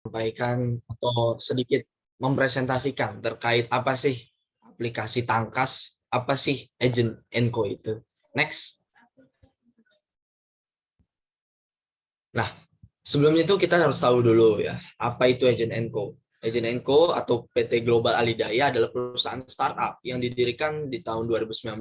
Sampaikan atau sedikit mempresentasikan terkait apa sih aplikasi Tangkas, apa sih Agent Co itu. Next. Nah, sebelum itu kita harus tahu dulu ya, apa itu Agent Co. Agent Co atau PT Global Alidaya adalah perusahaan startup yang didirikan di tahun 2019.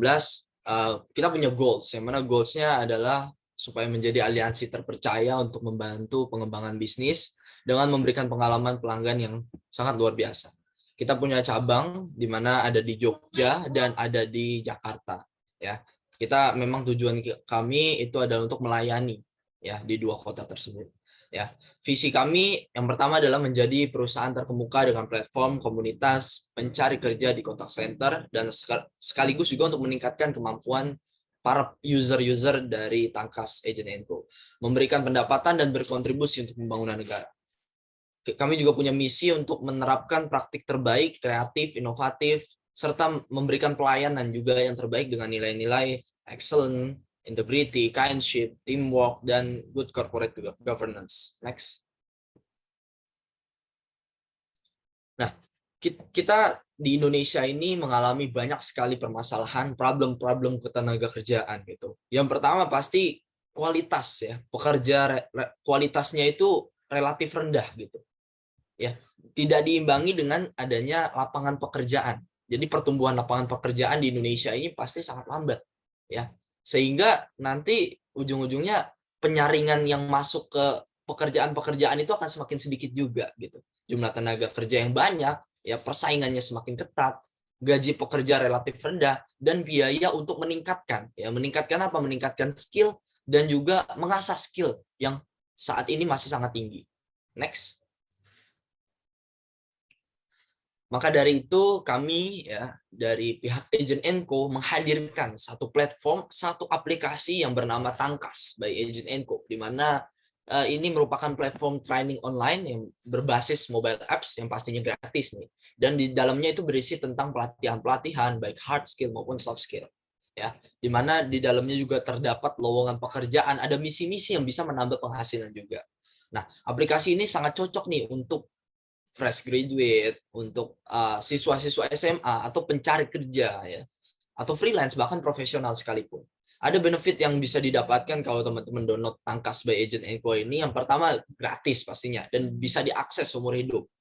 Kita punya goals, yang mana goalsnya adalah supaya menjadi aliansi terpercaya untuk membantu pengembangan bisnis dengan memberikan pengalaman pelanggan yang sangat luar biasa. Kita punya cabang di mana ada di Jogja dan ada di Jakarta. Ya, kita memang tujuan kami itu adalah untuk melayani ya di dua kota tersebut. Ya, visi kami yang pertama adalah menjadi perusahaan terkemuka dengan platform komunitas pencari kerja di contact center dan sekaligus juga untuk meningkatkan kemampuan para user-user dari Tangkas Agent Co, memberikan pendapatan dan berkontribusi untuk pembangunan negara. Kami juga punya misi untuk menerapkan praktik terbaik, kreatif, inovatif, serta memberikan pelayanan juga yang terbaik dengan nilai-nilai excellent, integrity, kindship, teamwork, dan good corporate governance. Next. Nah, kita di Indonesia ini mengalami banyak sekali permasalahan, problem-problem ketenaga kerjaan gitu. Yang pertama pasti kualitas ya, pekerja kualitasnya itu relatif rendah gitu. Ya, tidak diimbangi dengan adanya lapangan pekerjaan. Jadi pertumbuhan lapangan pekerjaan di Indonesia ini pasti sangat lambat, ya. Sehingga nanti ujung-ujungnya penyaringan yang masuk ke pekerjaan-pekerjaan itu akan semakin sedikit juga gitu. Jumlah tenaga kerja yang banyak, ya persaingannya semakin ketat, gaji pekerja relatif rendah dan biaya untuk meningkatkan, ya meningkatkan apa? Meningkatkan skill dan juga mengasah skill yang saat ini masih sangat tinggi. Next. Maka dari itu kami ya dari pihak Agent Co menghadirkan satu platform, satu aplikasi yang bernama Tangkas by Agent Co, di mana ini merupakan platform training online yang berbasis mobile apps yang pastinya gratis nih. Dan di dalamnya itu berisi tentang pelatihan-pelatihan baik hard skill maupun soft skill. Ya, di mana di dalamnya juga terdapat lowongan pekerjaan, ada misi-misi yang bisa menambah penghasilan juga. Nah, aplikasi ini sangat cocok nih untuk fresh graduate, untuk siswa-siswa SMA atau pencari kerja ya, atau freelance bahkan profesional sekalipun. Ada benefit yang bisa didapatkan kalau teman-teman download Tangkas by Agent Co ini. Yang pertama gratis pastinya dan bisa diakses seumur hidup.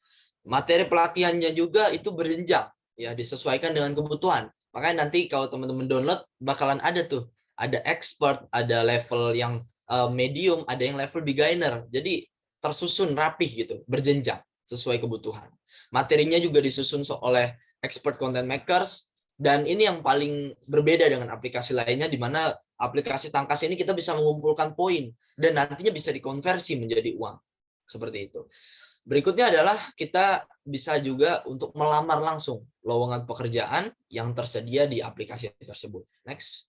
Materi pelatihannya juga itu berjenjang ya, disesuaikan dengan kebutuhan. Makanya nanti kalau teman-teman download bakalan ada tuh, ada expert, ada level yang medium, ada yang level beginner. Jadi tersusun rapih gitu, berjenjang sesuai kebutuhan. Materinya juga disusun oleh expert content makers, dan ini yang paling berbeda dengan aplikasi lainnya, di mana aplikasi Tangkas ini kita bisa mengumpulkan poin dan nantinya bisa dikonversi menjadi uang. Seperti itu. Berikutnya adalah kita bisa juga untuk melamar langsung lowongan pekerjaan yang tersedia di aplikasi tersebut. Next.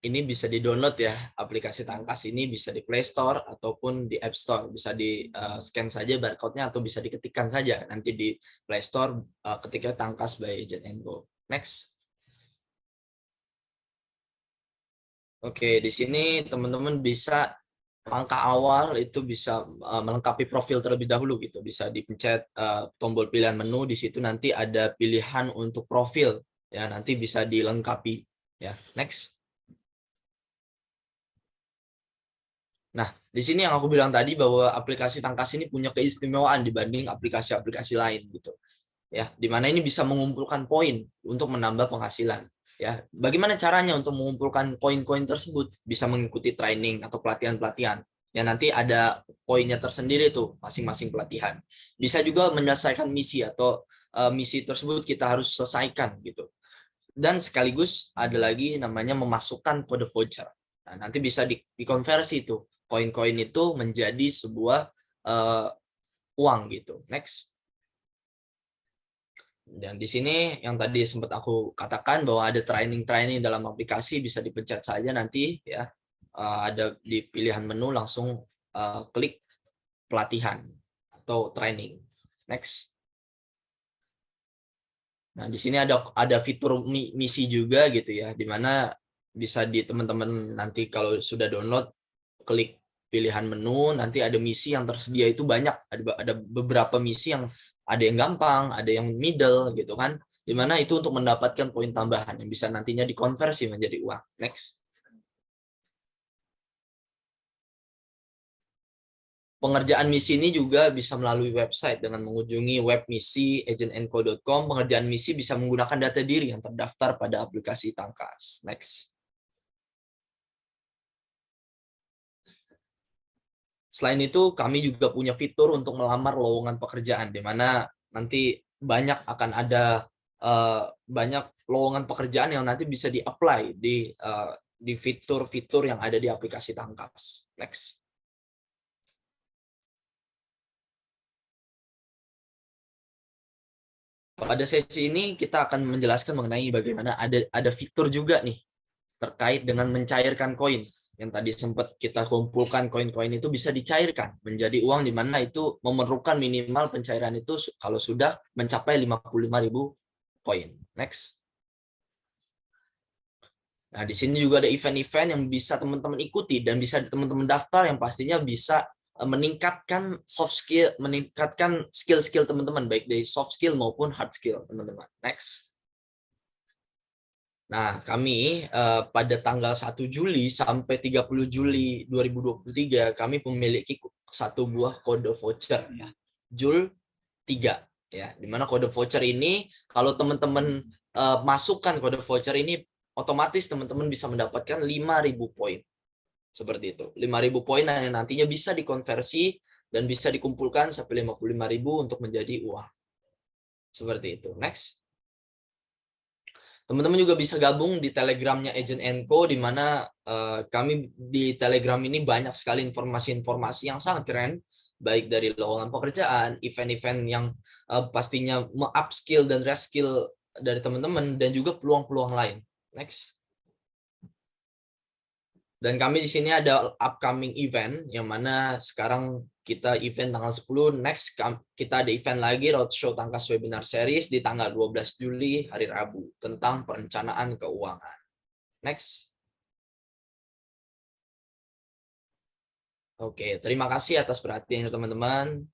Ini bisa di-download ya, aplikasi Tangkas ini bisa di Play Store ataupun di App Store. Bisa di scan saja barcode-nya atau bisa diketikkan saja nanti di Play Store ketika Tangkas by Agent Co. Next. Oke, di sini teman-teman bisa langkah awal itu bisa melengkapi profil terlebih dahulu gitu. Bisa dipencet tombol pilihan menu, di situ nanti ada pilihan untuk profil ya, nanti bisa dilengkapi ya. Next. Nah, di sini yang aku bilang tadi bahwa aplikasi Tangkas ini punya keistimewaan dibanding aplikasi-aplikasi lain gitu. Ya, di mana ini bisa mengumpulkan poin untuk menambah penghasilan. Ya, bagaimana caranya untuk mengumpulkan koin-koin tersebut? Bisa mengikuti training atau pelatihan-pelatihan. Ya, nanti ada poinnya tersendiri tuh masing-masing pelatihan. Bisa juga menyelesaikan misi atau misi tersebut kita harus selesaikan gitu. Dan sekaligus ada lagi namanya memasukkan kode voucher. Nah, nanti bisa dikonversi tuh koin-koin itu menjadi sebuah uang gitu. Next. Dan di sini yang tadi sempat aku katakan bahwa ada training-training dalam aplikasi, bisa dipencet saja nanti ya. Ada di pilihan menu langsung klik pelatihan atau training. Next. Nah, di sini ada fitur misi juga gitu ya, di mana bisa di teman-teman nanti kalau sudah download klik pilihan menu, nanti ada misi yang tersedia itu banyak, ada beberapa misi yang ada yang gampang, ada yang middle gitu kan, di mana itu untuk mendapatkan poin tambahan yang bisa nantinya dikonversi menjadi uang. Next. Pengerjaan misi ini juga bisa melalui website dengan mengunjungi web misi agentandco.com. Pengerjaan misi bisa menggunakan data diri yang terdaftar pada aplikasi Tangkas. Next. Selain itu, kami juga punya fitur untuk melamar lowongan pekerjaan, di mana nanti akan ada banyak lowongan pekerjaan yang nanti bisa di-apply di fitur-fitur yang ada di aplikasi Tangkas. Next. Pada sesi ini kita akan menjelaskan mengenai bagaimana ada fitur juga nih terkait dengan mencairkan koin yang tadi sempat kita kumpulkan. Koin-koin itu bisa dicairkan menjadi uang, di mana itu memerlukan minimal pencairan itu kalau sudah mencapai 55.000 koin. Next. Nah, di sini juga ada event-event yang bisa teman-teman ikuti dan bisa teman-teman daftar, yang pastinya bisa meningkatkan soft skill, meningkatkan skill-skill teman-teman, baik dari soft skill maupun hard skill teman-teman. Next. Nah, kami pada tanggal 1 Juli sampai 30 Juli 2023 kami memiliki satu buah kode voucher ya. JUL 3 ya. Di mana kode voucher ini kalau teman-teman masukkan kode voucher ini, otomatis teman-teman bisa mendapatkan 5.000 poin. Seperti itu. 5.000 poin yang nantinya bisa dikonversi dan bisa dikumpulkan sampai 55.000 untuk menjadi uang. Seperti itu. Next. Teman-teman juga bisa gabung di Telegramnya Agent & Co, di mana kami di Telegram ini banyak sekali informasi-informasi yang sangat keren, baik dari lowongan pekerjaan, event-event yang pastinya me-upskill dan reskill dari teman-teman, dan juga peluang-peluang lain. Next. Dan kami di sini ada upcoming event, yang mana sekarang kita event tanggal 10, next kita ada event lagi, Roadshow Tangkas Webinar Series di tanggal 12 Juli, hari Rabu, tentang perencanaan keuangan. Next. Oke, terima kasih atas perhatiannya teman-teman.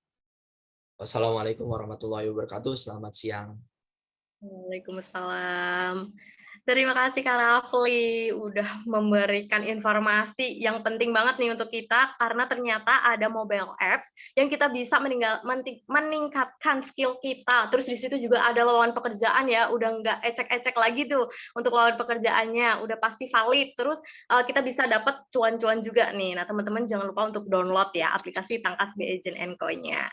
Wassalamualaikum warahmatullahi wabarakatuh. Selamat siang. Waalaikumsalam. Terima kasih Kak Rafli udah memberikan informasi yang penting banget nih untuk kita, karena ternyata ada mobile apps yang kita bisa meningkatkan skill kita. Terus di situ juga ada lowongan pekerjaan ya, udah nggak ecek-ecek lagi tuh untuk lowongan pekerjaannya, udah pasti valid. Terus kita bisa dapat cuan-cuan juga nih. Nah teman-teman jangan lupa untuk download ya aplikasi Tangkas by Agent & Co-nya.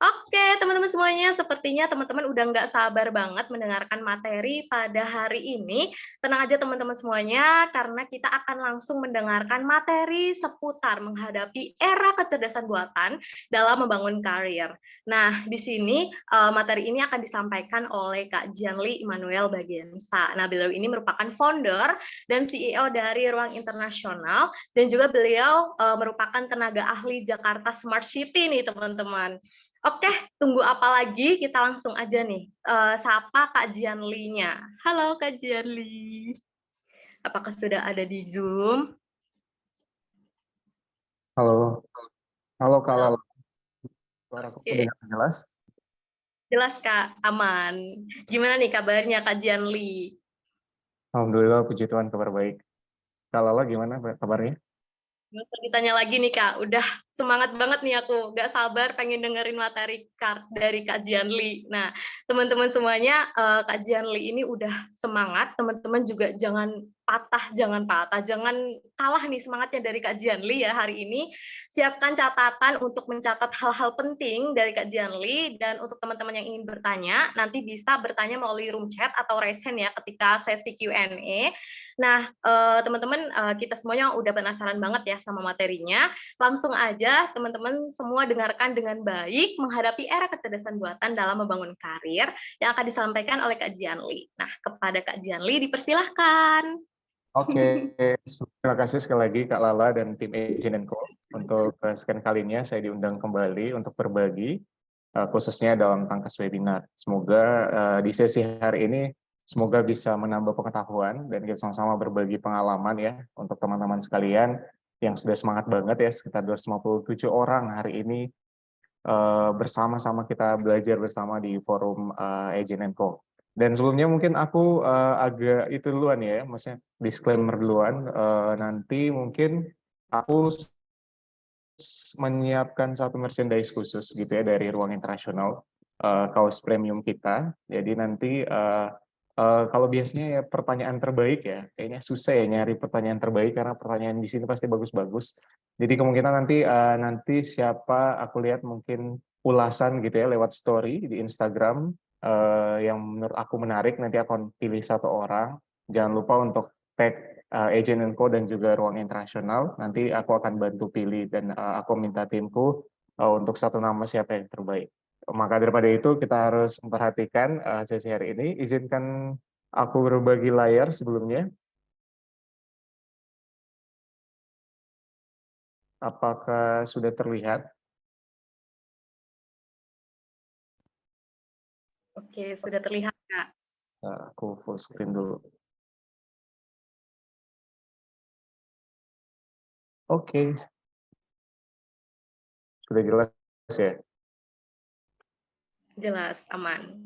Oke teman-teman semuanya, sepertinya teman-teman udah nggak sabar banget mendengarkan materi pada hari ini. Tenang aja teman-teman semuanya, karena kita akan langsung mendengarkan materi seputar menghadapi era kecerdasan buatan dalam membangun karir. Nah, di sini materi ini akan disampaikan oleh Kak Gianli Immanuel Bagensa. Nah, beliau ini merupakan founder dan CEO dari Ruang Internasional, dan juga beliau merupakan tenaga ahli Jakarta Smart City nih teman-teman. Oke, tunggu apa lagi? Kita langsung aja nih, sapa Kak Gianli-nya. Halo Kak Gianli, apakah sudah ada di Zoom? Halo, halo Kak Halo, Lala, suaraku oke. terdengar jelas? Jelas, Kak, aman. Gimana nih kabarnya Kak Jianli? Alhamdulillah, puji Tuhan, kabar baik. Kak Lala gimana kabarnya? Nggak usah ditanya lagi nih Kak, udah semangat banget nih aku, nggak sabar pengen dengerin materi dari Kak Jianli. Nah, teman-teman semuanya, Kak Jianli ini udah semangat, teman-teman juga jangan patah, jangan kalah nih semangatnya dari Kak Jianli ya hari ini. Siapkan catatan untuk mencatat hal-hal penting dari Kak Jianli, dan untuk teman-teman yang ingin bertanya, nanti bisa bertanya melalui room chat atau raise hand ya ketika sesi Q&A. Nah, teman-teman, kita semuanya udah penasaran banget ya sama materinya. Langsung aja teman-teman semua dengarkan dengan baik menghadapi era kecerdasan buatan dalam membangun karir yang akan disampaikan oleh Kak Jianli. Nah, kepada Kak Jianli dipersilahkan. Oke, terima kasih sekali lagi Kak Lala dan tim Agent Co. Untuk sekian kalinya saya diundang kembali untuk berbagi, khususnya dalam Tangkas Webinar. Semoga di sesi hari ini, semoga bisa menambah pengetahuan dan kita sama-sama berbagi pengalaman ya untuk teman-teman sekalian yang sudah semangat banget ya, sekitar 257 orang hari ini bersama-sama kita belajar bersama di forum Agent Co. Dan sebelumnya mungkin aku agak itu duluan ya, maksudnya disclaimer duluan. Nanti mungkin aku menyiapkan satu merchandise khusus gitu ya dari Ruang Internasional, kaos premium kita. Jadi nanti kalau biasanya ya pertanyaan terbaik ya, kayaknya susah ya nyari pertanyaan terbaik karena pertanyaan di sini pasti bagus-bagus. Jadi kemungkinan nanti siapa aku lihat mungkin ulasan gitu ya lewat story di Instagram yang menurut aku menarik, nanti aku pilih satu orang. Jangan lupa untuk tag Agent Co dan juga Ruang Internasional. Nanti aku akan bantu pilih dan aku minta timku untuk satu nama siapa yang terbaik. Maka daripada itu kita harus memperhatikan sesi hari ini. Izinkan aku berbagi layar sebelumnya. Apakah sudah terlihat? Oke, sudah terlihat, Kak. Aku full screen dulu. Oke, sudah jelas ya. Jelas, aman.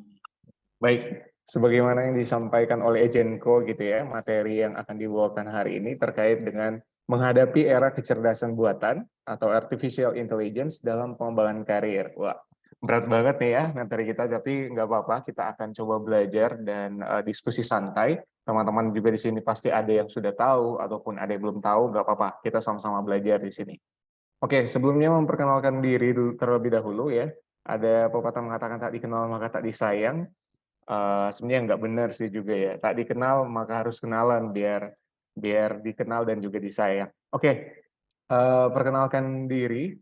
Baik, sebagaimana yang disampaikan oleh Ejenko gitu ya, materi yang akan dibawakan hari ini terkait dengan menghadapi era kecerdasan buatan atau artificial intelligence dalam pengembangan karir. Wah, berat banget nih ya materi kita, tapi nggak apa-apa, kita akan coba belajar dan diskusi santai. Teman-teman juga di sini pasti ada yang sudah tahu ataupun ada yang belum tahu, nggak apa-apa, kita sama-sama belajar di sini. Oke, sebelumnya memperkenalkan diri dulu, terlebih dahulu ya. Ada pepatah mengatakan tak dikenal maka tak disayang. Sebenarnya nggak benar sih juga ya. Tak dikenal maka harus kenalan biar biar dikenal dan juga disayang. Oke, perkenalkan diri.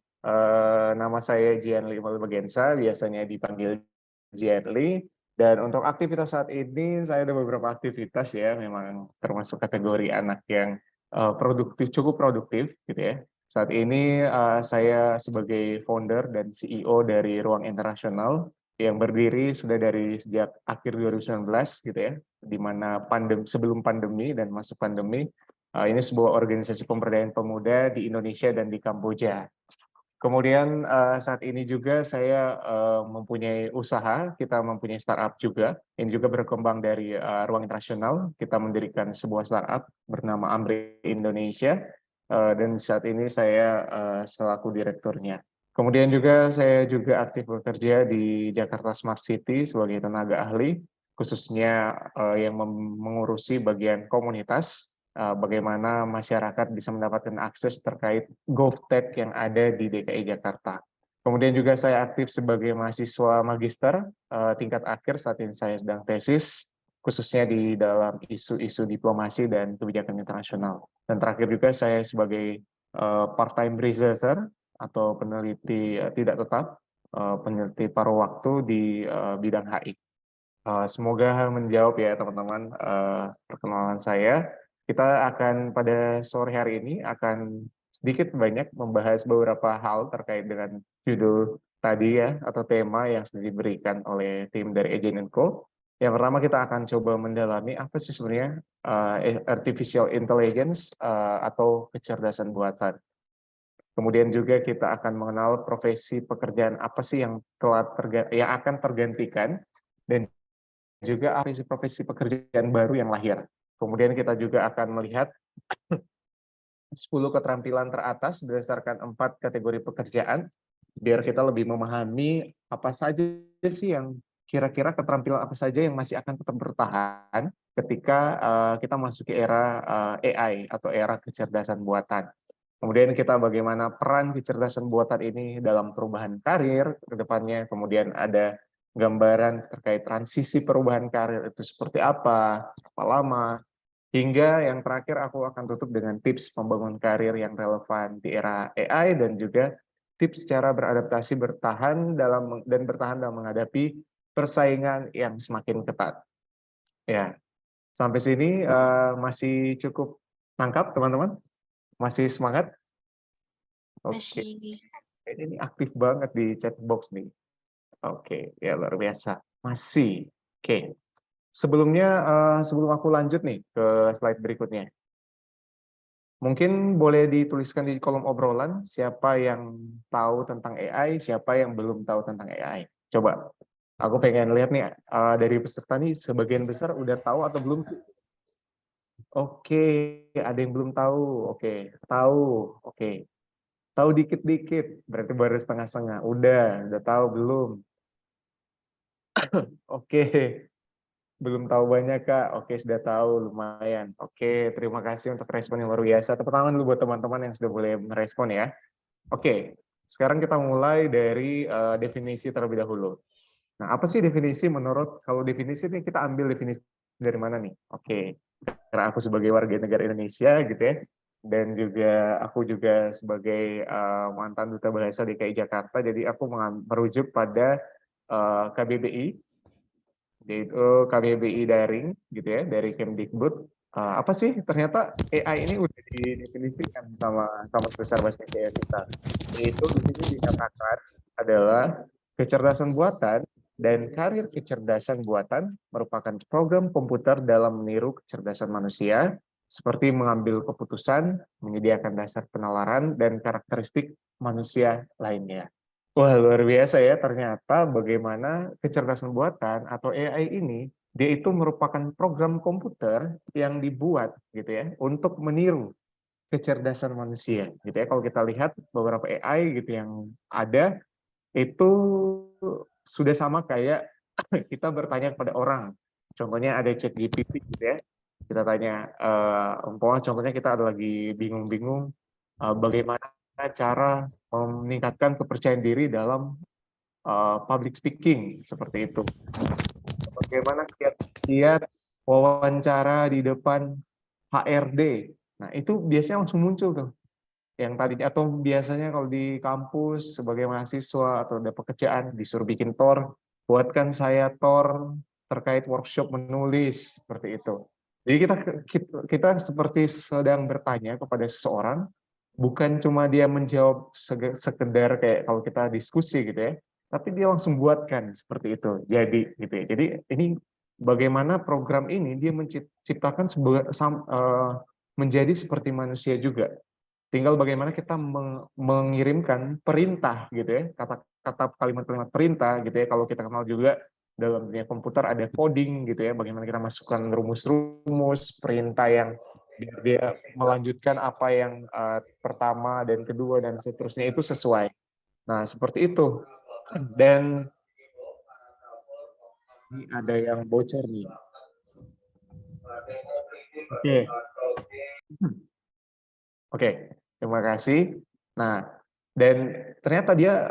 Nama saya Jianli Malbagensa, biasanya dipanggil Jianli. Dan untuk aktivitas saat ini, saya ada beberapa aktivitas ya, memang termasuk kategori anak yang produktif, cukup produktif gitu ya. Saat ini saya sebagai founder dan CEO dari Ruang Internasional yang berdiri sudah dari sejak akhir 2019 gitu ya, di mana sebelum pandemi dan masuk pandemi, ini sebuah organisasi pemberdayaan pemuda di Indonesia dan di Kamboja. Kemudian saat ini juga saya mempunyai usaha, kita mempunyai startup juga, yang juga berkembang dari Ruang Internasional. Kita mendirikan sebuah startup bernama Amri Indonesia, dan saat ini saya selaku direkturnya. Kemudian juga saya juga aktif bekerja di Jakarta Smart City sebagai tenaga ahli, khususnya yang mengurusi bagian komunitas, bagaimana masyarakat bisa mendapatkan akses terkait GovTech yang ada di DKI Jakarta. Kemudian juga saya aktif sebagai mahasiswa magister tingkat akhir, saat ini saya sedang tesis, khususnya di dalam isu-isu diplomasi dan kebijakan internasional. Dan terakhir juga saya sebagai part-time researcher atau peneliti tidak tetap, peneliti paruh waktu di bidang HI. Semoga menjawab ya teman-teman perkenalan saya. Kita akan pada sore hari ini akan sedikit banyak membahas beberapa hal terkait dengan judul tadi ya, atau tema yang sudah diberikan oleh tim dari Agent Co. Yang pertama kita akan coba mendalami apa sih sebenarnya artificial intelligence atau kecerdasan buatan. Kemudian juga kita akan mengenal profesi pekerjaan apa sih yang yang akan tergantikan, dan juga profesi pekerjaan baru yang lahir. Kemudian kita juga akan melihat 10 keterampilan teratas berdasarkan 4 kategori pekerjaan, biar kita lebih memahami apa saja sih yang kira-kira keterampilan apa saja yang masih akan tetap bertahan ketika kita masuki era AI atau era kecerdasan buatan. Kemudian kita bagaimana peran kecerdasan buatan ini dalam perubahan karir ke depannya. Kemudian ada gambaran terkait transisi perubahan karir itu seperti apa lama. Hingga yang terakhir aku akan tutup dengan tips membangun karir yang relevan di era AI dan juga tips cara beradaptasi bertahan dalam menghadapi persaingan yang semakin ketat. Ya, sampai sini masih cukup lengkap teman-teman? Masih semangat? Oke, Masih. ini aktif banget di chat box nih. Oke, ya luar biasa. Masih. Oke. Sebelum aku lanjut nih ke slide berikutnya. Mungkin boleh dituliskan di kolom obrolan siapa yang tahu tentang AI, siapa yang belum tahu tentang AI. Coba, aku pengen lihat nih dari peserta nih sebagian besar udah tahu atau belum sih? Oke, ada yang belum tahu. Oke, tahu. Oke, tahu dikit-dikit. Berarti baru setengah-setengah. Udah tahu belum? Oke, belum tahu banyak Kak. Oke, sudah tahu lumayan. Oke, terima kasih untuk respon yang luar biasa. Tepuk tangan dulu buat teman-teman yang sudah boleh merespon ya. Oke, sekarang kita mulai dari definisi terlebih dahulu. Nah, apa sih definisi menurut, kalau definisi ini kita ambil definisi dari mana nih? Oke, karena aku sebagai warga negara Indonesia gitu ya, dan juga aku juga sebagai mantan duta bahasa DKI Jakarta, jadi aku merujuk pada KBBI, yaitu KBBI daring gitu ya, dari Kemdikbud. Apa sih ternyata AI ini udah didefinisikan sama besar bahasa Indonesia kita. Yaitu di sini dikatakan adalah kecerdasan buatan dan karir kecerdasan buatan merupakan program komputer dalam meniru kecerdasan manusia, seperti mengambil keputusan, menyediakan dasar penalaran, dan karakteristik manusia lainnya. Wah, luar biasa ya, ternyata bagaimana kecerdasan buatan atau AI ini, dia itu merupakan program komputer yang dibuat gitu ya, untuk meniru kecerdasan manusia gitu ya. Kalau kita lihat beberapa AI gitu yang ada, itu sudah sama kayak kita bertanya kepada orang. Contohnya ada ChatGPT gitu ya. Kita tanya, umpama contohnya kita ada lagi bingung-bingung bagaimana cara meningkatkan kepercayaan diri dalam public speaking seperti itu. Bagaimana kiat-kiat wawancara di depan HRD. Nah, itu biasanya langsung muncul tuh. Yang tadi atau biasanya kalau di kampus sebagai mahasiswa atau ada pekerjaan disuruh bikin tor, buatkan saya tor terkait workshop menulis seperti itu. Jadi kita seperti sedang bertanya kepada seseorang, bukan cuma dia menjawab sekedar kayak kalau kita diskusi gitu ya, tapi dia langsung buatkan seperti itu. Jadi gitu ya. Jadi ini bagaimana program ini dia menciptakan menjadi seperti manusia juga. Tinggal bagaimana kita mengirimkan perintah gitu ya, kata-kata kalimat-kalimat perintah gitu ya. Kalau kita kenal juga dalam dunia komputer ada coding gitu ya, bagaimana kita masukkan rumus-rumus perintah yang biar dia melanjutkan apa yang pertama dan kedua dan seterusnya itu sesuai. Nah, seperti itu. Dan ini ada yang bocor nih. Oke. Oke, terima kasih. Nah, dan ternyata dia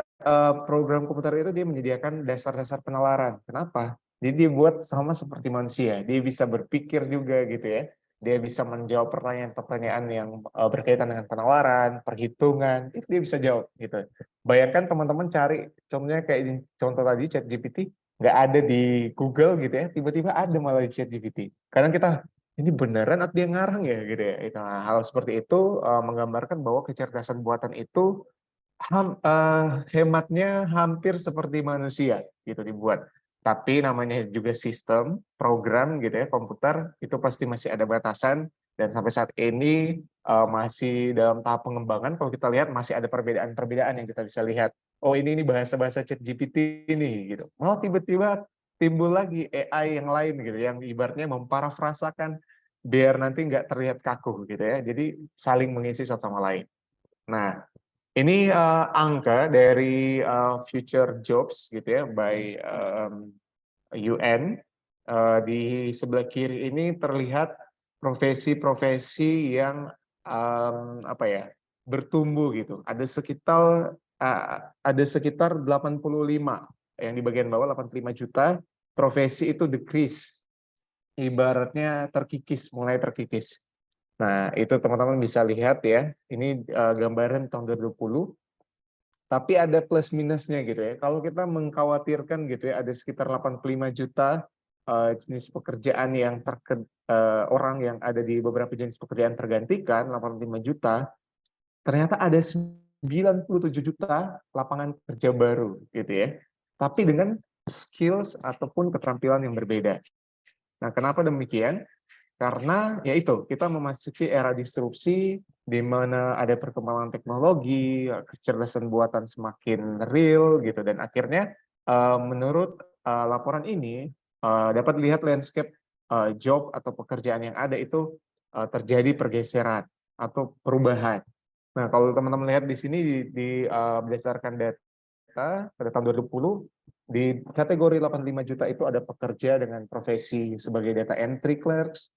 program komputer itu dia menyediakan dasar-dasar penalaran. Kenapa? Jadi dia buat sama seperti manusia. Dia bisa berpikir juga gitu ya. Dia bisa menjawab pertanyaan-pertanyaan yang berkaitan dengan penalaran, perhitungan, itu dia bisa jawab gitu. Bayangkan teman-teman cari, contohnya kayak contoh tadi ChatGPT, nggak ada di Google gitu ya, tiba-tiba ada malah di ChatGPT. Kadang kita ini beneran atau dia ngarang ya gitu ya. Nah, hal seperti itu menggambarkan bahwa kecerdasan buatan itu hematnya hampir seperti manusia gitu dibuat. Tapi namanya juga sistem, program gitu ya, komputer itu pasti masih ada batasan Dan sampai saat ini masih dalam tahap pengembangan. Kalau kita lihat masih ada perbedaan-perbedaan yang kita bisa lihat. Oh, ini bahasa-bahasa ChatGPT ini gitu. Malah tiba-tiba timbul lagi AI yang lain gitu, yang ibaratnya memparafrasakan biar nanti nggak terlihat kaku gitu ya. Jadi saling mengisi satu sama lain. Nah, ini angka dari future jobs gitu ya by UN. Di sebelah kiri ini terlihat profesi-profesi yang apa ya, bertumbuh gitu. Ada sekitar 85, yang di bagian bawah 85 juta profesi itu decrease, ibaratnya terkikis, mulai terkikis. Nah, itu teman-teman bisa lihat ya. Ini gambaran tahun 2020. Tapi ada plus minusnya gitu ya. Kalau kita mengkhawatirkan gitu ya, ada sekitar 85 juta jenis pekerjaan yang orang yang ada di beberapa jenis pekerjaan tergantikan, 85 juta, ternyata ada 97 juta lapangan kerja baru gitu ya. Tapi dengan skills ataupun keterampilan yang berbeda. Nah, kenapa demikian? Karena ya itu, kita memasuki era disrupsi di mana ada perkembangan teknologi, kecerdasan buatan semakin real gitu, dan akhirnya menurut laporan ini dapat dilihat landscape job atau pekerjaan yang ada itu terjadi pergeseran atau perubahan. Nah, kalau teman-teman lihat di sini berdasarkan data pada tahun 2020, di kategori 85 juta itu ada pekerja dengan profesi sebagai data entry clerks,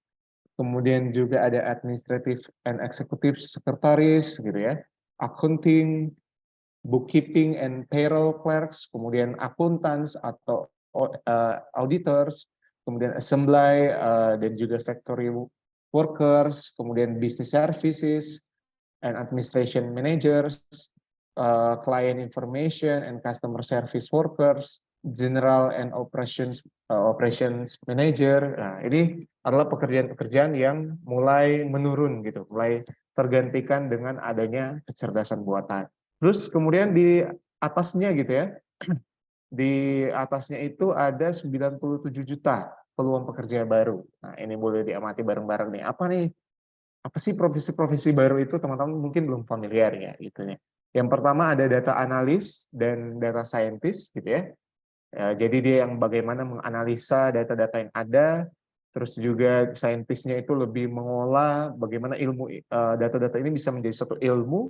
kemudian juga ada administrative and executive secretaries gitu ya, accounting, bookkeeping and payroll clerks, kemudian accountants atau auditors, kemudian assembly dan juga factory workers, kemudian business services and administration managers, client information and customer service workers, general and operations manager. Nah, ini adalah pekerjaan-pekerjaan yang mulai menurun gitu, mulai tergantikan dengan adanya kecerdasan buatan. Terus kemudian di atasnya gitu ya, di atasnya itu ada 97 juta peluang pekerjaan baru. Nah, ini boleh diamati bareng-bareng nih. Apa sih profesi-profesi baru itu, teman-teman mungkin belum familiar ya gitu ya. Yang pertama ada data analis dan data scientist gitu ya. Jadi dia yang bagaimana menganalisa data-data yang ada, terus juga saintisnya itu lebih mengolah bagaimana ilmu data-data ini bisa menjadi satu ilmu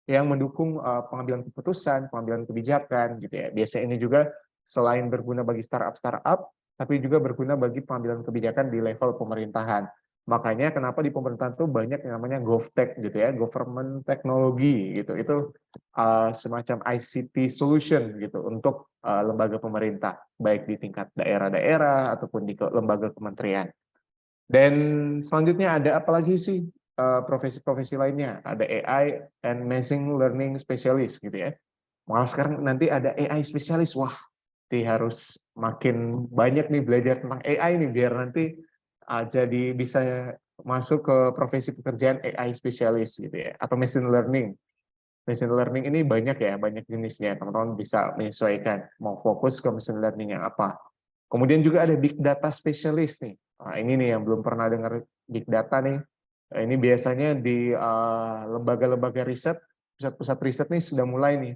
yang mendukung pengambilan keputusan, pengambilan kebijakan gitu ya. Biasanya ini juga selain berguna bagi startup, tapi juga berguna bagi pengambilan kebijakan di level pemerintahan. Makanya kenapa di pemerintahan itu banyak yang namanya GovTech gitu ya, government technology gitu. Itu semacam ICT solution gitu untuk lembaga pemerintah, baik di tingkat daerah-daerah ataupun di lembaga kementerian. Dan selanjutnya ada apa lagi sih profesi-profesi lainnya? Ada AI and Machine Learning Specialist gitu ya. Malah sekarang nanti ada AI spesialis. Wah, harus makin banyak nih belajar tentang AI nih biar nanti jadi bisa masuk ke profesi pekerjaan AI spesialis gitu ya, atau machine learning. Machine learning ini banyak ya, banyak jenisnya. Teman-teman bisa menyesuaikan mau fokus ke machine learning yang apa. Kemudian juga ada big data specialist nih. Nah, ini nih yang belum pernah dengar big data nih. Ini biasanya di lembaga-lembaga riset, pusat-pusat riset nih sudah mulai nih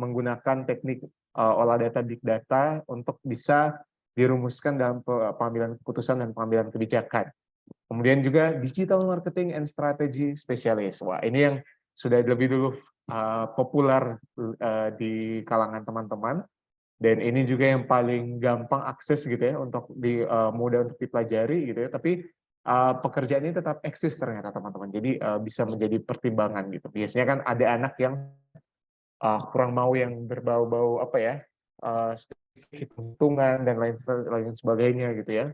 menggunakan teknik olah data big data untuk bisa dirumuskan dalam pengambilan keputusan dan pengambilan kebijakan. Kemudian juga digital marketing and strategy specialist. Wah, ini yang sudah lebih dulu populer di kalangan teman-teman, dan ini juga yang paling gampang akses gitu ya untuk mudah untuk dipelajari gitu ya. Tapi pekerjaan ini tetap eksis ternyata teman-teman. Jadi bisa menjadi pertimbangan gitu. Biasanya kan ada anak yang kurang mau yang berbau-bau apa ya, hitung-hitungan dan lain sebagainya gitu ya.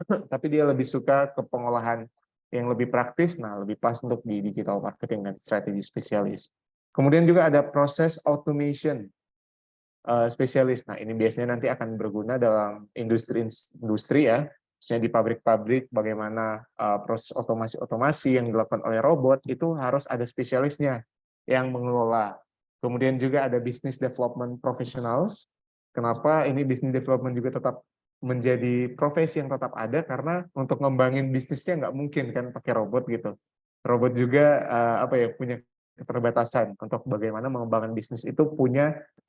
Tapi dia lebih suka ke pengolahan yang lebih praktis, nah lebih pas untuk di digital marketing dan strategi spesialis. Kemudian juga ada proses automation spesialis. Nah, ini biasanya nanti akan berguna dalam industri ya, misalnya di pabrik-pabrik bagaimana proses otomasi yang dilakukan oleh robot itu harus ada spesialisnya yang mengelola. Kemudian juga ada business development professionals. Kenapa ini business development juga tetap menjadi profesi yang tetap ada, karena untuk ngembangin bisnisnya nggak mungkin kan pakai robot gitu. Robot juga punya keterbatasan untuk bagaimana mengembangkan bisnis itu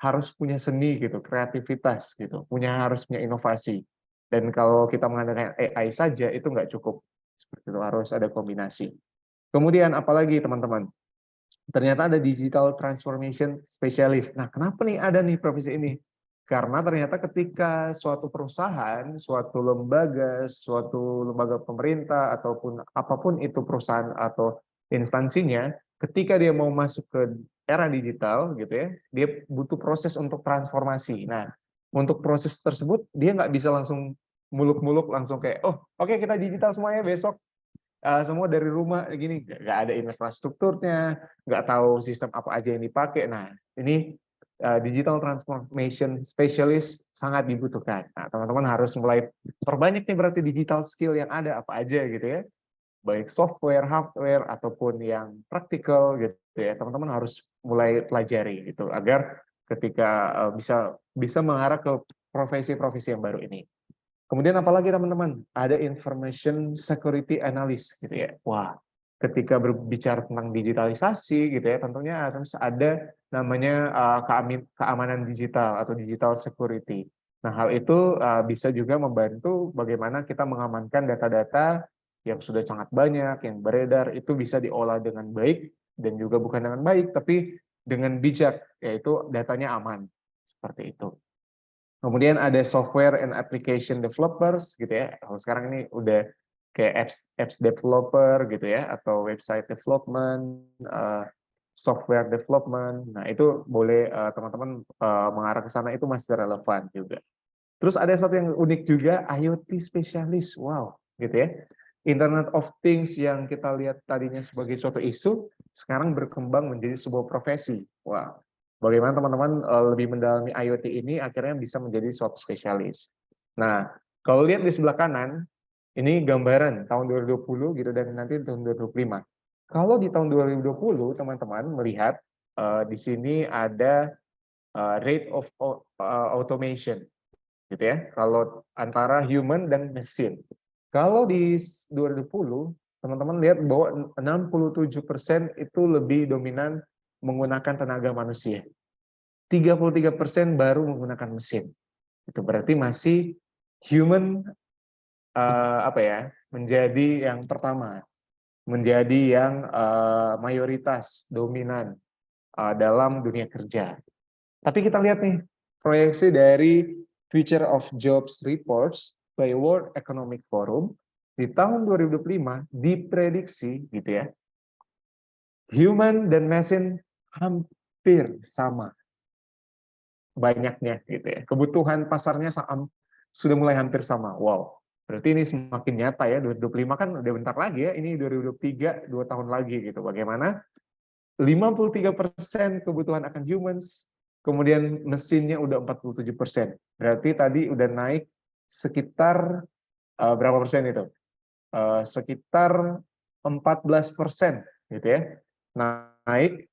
harus punya seni gitu, kreativitas gitu, harus punya inovasi. Dan kalau kita mengandalkan AI saja itu nggak cukup. Seperti itu, harus ada kombinasi. Kemudian apalagi teman-teman? Ternyata ada digital transformation specialist. Nah, kenapa nih ada nih profesi ini? Karena ternyata ketika suatu perusahaan, suatu lembaga pemerintah, ataupun apapun itu perusahaan atau instansinya, ketika dia mau masuk ke era digital, gitu ya, dia butuh proses untuk transformasi. Nah, untuk proses tersebut, dia nggak bisa langsung muluk-muluk, langsung kayak, oh, oke, kita digital semuanya besok, semua dari rumah, gini, nggak ada infrastrukturnya, nggak tahu sistem apa aja yang dipakai. Nah, ini digital transformation specialist sangat dibutuhkan. Nah, teman-teman harus mulai perbanyak nih berarti digital skill yang ada apa aja gitu ya, baik software, hardware, ataupun yang praktikal gitu ya. Teman-teman harus mulai pelajari gitu agar ketika bisa mengarah ke profesi-profesi yang baru ini. Kemudian apalagi teman-teman, ada information security analyst gitu ya. Wah, ketika berbicara tentang digitalisasi gitu ya, tentunya harus ada namanya keamanan digital atau digital security. Nah, hal itu bisa juga membantu bagaimana kita mengamankan data-data yang sudah sangat banyak, yang beredar, itu bisa diolah dengan baik, dan juga bukan dengan baik, tapi dengan bijak, yaitu datanya aman. Seperti itu. Kemudian ada software and application developers gitu ya. Kalau sekarang ini udah kayak apps developer gitu ya, atau website development, software development. Nah, itu boleh teman-teman mengarah ke sana, itu masih relevan juga. Terus ada satu yang unik juga, IoT specialist. Wow, gitu ya. Internet of Things yang kita lihat tadinya sebagai suatu isu, sekarang berkembang menjadi sebuah profesi. Wow. Bagaimana teman-teman lebih mendalami IoT ini akhirnya bisa menjadi suatu spesialis. Nah, kalau lihat di sebelah kanan, ini gambaran tahun 2020 gitu, dan nanti tahun 2025. Kalau di tahun 2020 teman-teman melihat di sini ada rate of automation gitu ya, kalau antara human dan mesin. Kalau di 2020 teman-teman lihat bahwa 67% itu lebih dominan menggunakan tenaga manusia. 33% baru menggunakan mesin. Itu berarti masih human menjadi yang pertama, menjadi yang mayoritas dominan dalam dunia kerja. Tapi kita lihat nih proyeksi dari Future of Jobs Reports by World Economic Forum di tahun 2025 diprediksi gitu ya, human dan mesin hampir sama banyaknya gitu ya. Kebutuhan pasarnya sudah mulai hampir sama. Wow. Berarti ini semakin nyata ya, 2025 kan udah bentar lagi ya, ini 2023, 2 tahun lagi gitu. Bagaimana 53% kebutuhan akan humans, kemudian mesinnya udah 47%. Berarti tadi udah naik sekitar berapa persen itu? Sekitar 14% gitu ya. Naik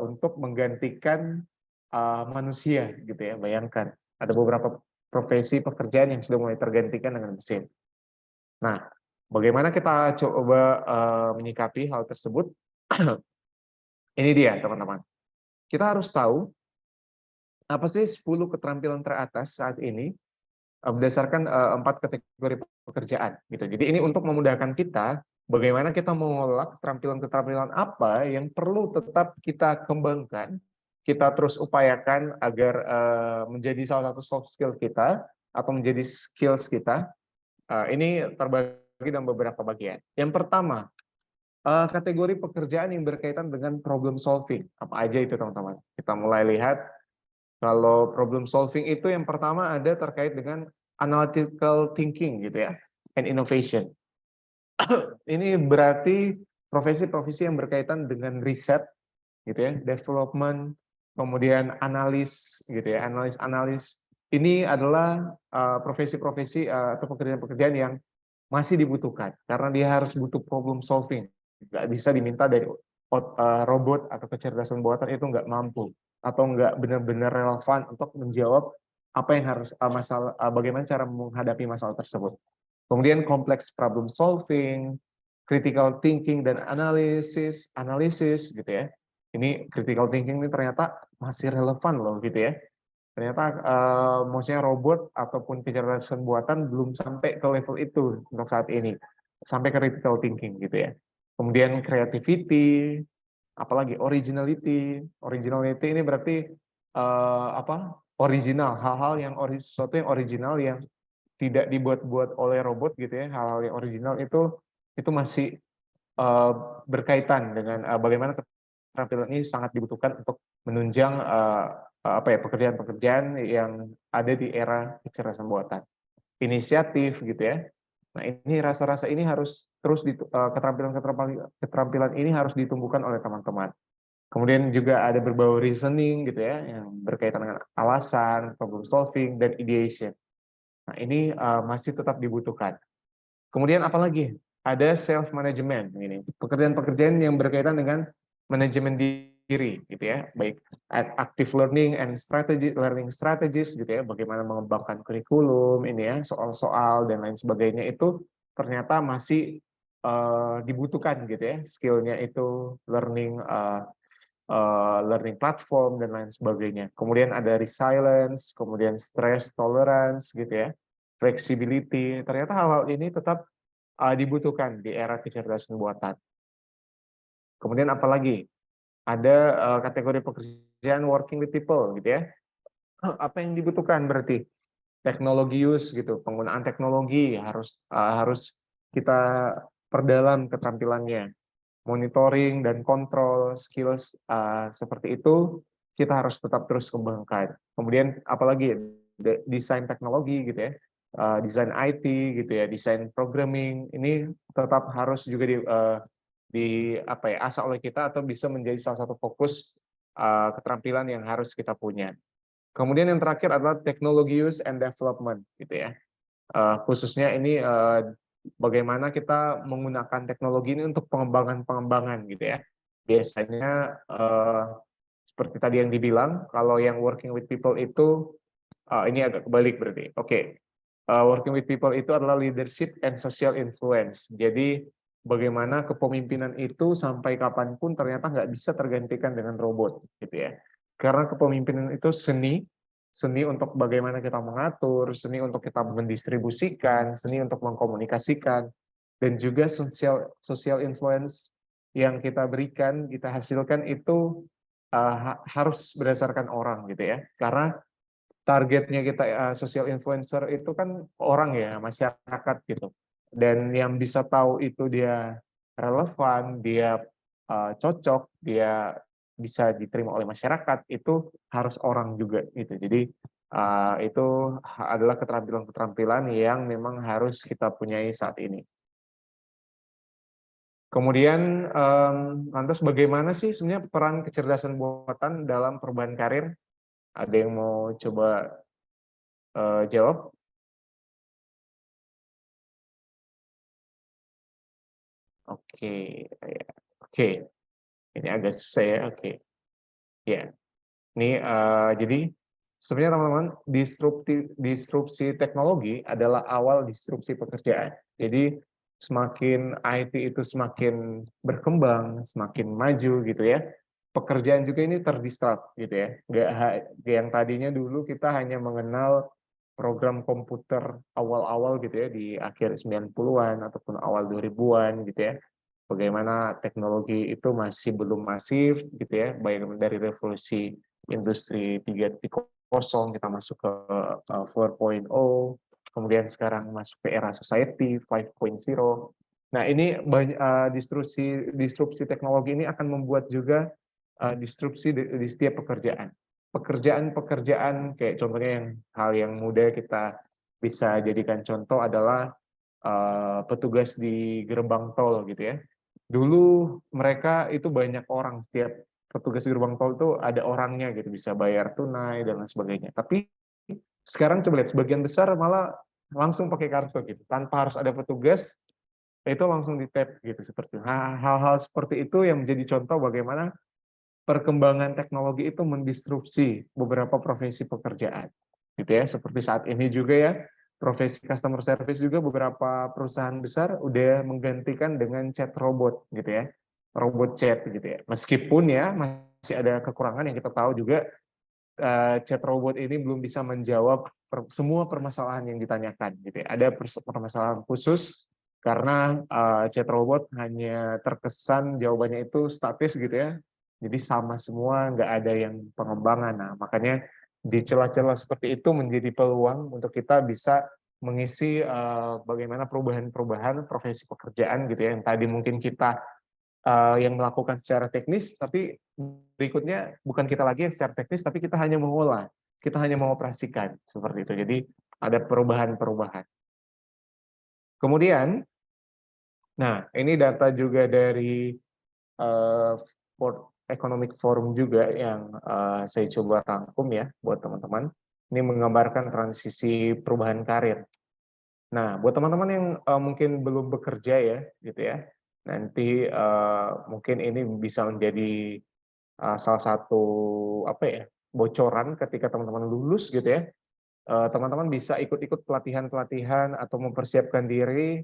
untuk menggantikan manusia gitu ya. Bayangkan ada beberapa profesi pekerjaan yang sudah mulai tergantikan dengan mesin. Nah, bagaimana kita coba menyikapi hal tersebut? Ini dia teman-teman. Kita harus tahu apa sih 10 keterampilan teratas saat ini berdasarkan 4 kategori pekerjaan gitu. Jadi ini untuk memudahkan kita bagaimana kita mengolah keterampilan-keterampilan apa yang perlu tetap kita kembangkan, kita terus upayakan agar menjadi salah satu soft skill kita atau menjadi skills kita. Ini terbagi dalam beberapa bagian. Yang pertama, kategori pekerjaan yang berkaitan dengan problem solving. Apa aja itu teman-teman? Kita mulai lihat. Kalau problem solving itu yang pertama ada terkait dengan analytical thinking gitu ya, and innovation. Ini berarti profesi-profesi yang berkaitan dengan riset gitu ya, development, kemudian analis gitu ya, analis. Ini adalah profesi-profesi atau pekerjaan-pekerjaan yang masih dibutuhkan karena dia harus butuh problem solving. Nggak bisa diminta dari robot atau kecerdasan buatan, itu nggak mampu atau nggak benar-benar relevan untuk menjawab apa yang harus bagaimana cara menghadapi masalah tersebut. Kemudian complex problem solving, critical thinking dan analisis gitu ya. Ini critical thinking ini ternyata masih relevan loh gitu ya. Ternyata maksudnya robot ataupun kecerdasan buatan belum sampai ke level itu untuk saat ini. Sampai ke critical thinking gitu ya. Kemudian creativity, apalagi originality. Originality ini berarti original, hal-hal yang sesuatu yang original yang tidak dibuat-buat oleh robot gitu ya. Hal-hal yang original itu masih berkaitan dengan bagaimana keterampilan ini sangat dibutuhkan untuk menunjang pekerjaan-pekerjaan yang ada di era kecerdasan buatan. Inisiatif gitu ya. Nah, ini rasa-rasa ini harus terus keterampilan ini harus ditumbuhkan oleh teman-teman. Kemudian juga ada berbau reasoning gitu ya, yang berkaitan dengan alasan, problem solving, dan ideation. Nah, ini masih tetap dibutuhkan. Kemudian apalagi? Ada self management ini. Pekerjaan-pekerjaan yang berkaitan dengan manajemen diri gitu ya, baik active learning and learning strategies gitu ya, bagaimana mengembangkan kurikulum ini ya, soal-soal dan lain sebagainya itu ternyata masih dibutuhkan gitu ya, skillnya itu learning platform dan lain sebagainya. Kemudian ada resilience, kemudian stress tolerance gitu ya, flexibility. Ternyata hal-hal ini tetap dibutuhkan di era kecerdasan buatan. Kemudian apalagi? Ada kategori pekerjaan working with people gitu ya. Apa yang dibutuhkan berarti? Teknologi use gitu, penggunaan teknologi harus kita perdalam keterampilannya. Monitoring dan kontrol skills seperti itu kita harus tetap terus kembangkan. Kemudian apalagi desain teknologi gitu ya, desain IT gitu ya, desain programming ini tetap harus juga asah oleh kita atau bisa menjadi salah satu fokus keterampilan yang harus kita punya. Kemudian yang terakhir adalah teknologi use and development gitu ya. Khususnya ini bagaimana kita menggunakan teknologi ini untuk pengembangan gitu ya. Biasanya seperti tadi yang dibilang, kalau yang working with people itu ini agak kebalik berarti. Oke. Working with people itu adalah leadership and social influence. Jadi bagaimana kepemimpinan itu sampai kapanpun ternyata nggak bisa tergantikan dengan robot gitu ya. Karena kepemimpinan itu seni untuk bagaimana kita mengatur, seni untuk kita mendistribusikan, seni untuk mengkomunikasikan, dan juga social influence yang kita berikan, kita hasilkan itu harus berdasarkan orang gitu ya. Karena targetnya kita social influencer itu kan orang ya, masyarakat gitu. Dan yang bisa tahu itu dia relevan, dia cocok, dia bisa diterima oleh masyarakat, itu harus orang juga gitu. Jadi itu adalah keterampilan-keterampilan yang memang harus kita punyai saat ini. Kemudian lantas bagaimana sih sebenarnya peran kecerdasan buatan dalam perubahan karir? Ada yang mau coba jawab? Oke, ya. Oke. Ini agak susah ya. Oke. Ya. Ini jadi sebenarnya teman-teman disrupsi teknologi adalah awal disrupsi pekerjaan. Jadi semakin IT itu semakin berkembang, semakin maju gitu ya. Pekerjaan juga ini terdisrupt gitu ya. Nggak yang tadinya dulu kita hanya mengenal program komputer awal-awal gitu ya di akhir 90-an ataupun awal 2000-an gitu ya. Bagaimana teknologi itu masih belum masif gitu ya, baik dari revolusi industri 3.0 kita masuk ke 4.0, kemudian sekarang masuk ke era society 5.0. Nah, ini disrupsi teknologi ini akan membuat juga disrupsi di setiap pekerjaan. Pekerjaan-pekerjaan kayak contohnya hal yang mudah kita bisa jadikan contoh adalah petugas di gerbang tol gitu ya. Dulu mereka itu banyak orang, setiap petugas gerbang tol itu ada orangnya gitu, bisa bayar tunai dan lain sebagainya. Tapi sekarang coba lihat, sebagian besar malah langsung pakai kartu gitu, tanpa harus ada petugas, itu langsung di-tap gitu seperti itu. Hal-hal seperti itu yang menjadi contoh bagaimana perkembangan teknologi itu mendisrupsi beberapa profesi pekerjaan. gitu ya. Seperti saat ini juga ya, profesi customer service juga beberapa perusahaan besar udah menggantikan dengan chat robot gitu ya, robot chat gitu ya. Meskipun ya masih ada kekurangan yang kita tahu juga, chat robot ini belum bisa menjawab semua permasalahan yang ditanyakan gitu ya. Ada permasalahan khusus karena chat robot hanya terkesan jawabannya itu statis gitu ya. Jadi sama semua, nggak ada yang pengembangan. Nah, makanya di celah-celah seperti itu menjadi peluang untuk kita bisa mengisi bagaimana perubahan-perubahan profesi pekerjaan gitu ya, yang tadi mungkin kita yang melakukan secara teknis, tapi berikutnya bukan kita lagi yang secara teknis, tapi kita hanya mengolah, kita hanya mengoperasikan, seperti itu. Jadi ada perubahan-perubahan. Kemudian, nah ini data juga dari World Economic Forum juga yang saya coba rangkum ya buat teman-teman. Ini menggambarkan transisi perubahan karir. Nah, buat teman-teman yang mungkin belum bekerja ya, gitu ya, nanti mungkin ini bisa menjadi salah satu apa ya, bocoran ketika teman-teman lulus gitu ya, teman-teman bisa ikut-ikut pelatihan-pelatihan atau mempersiapkan diri,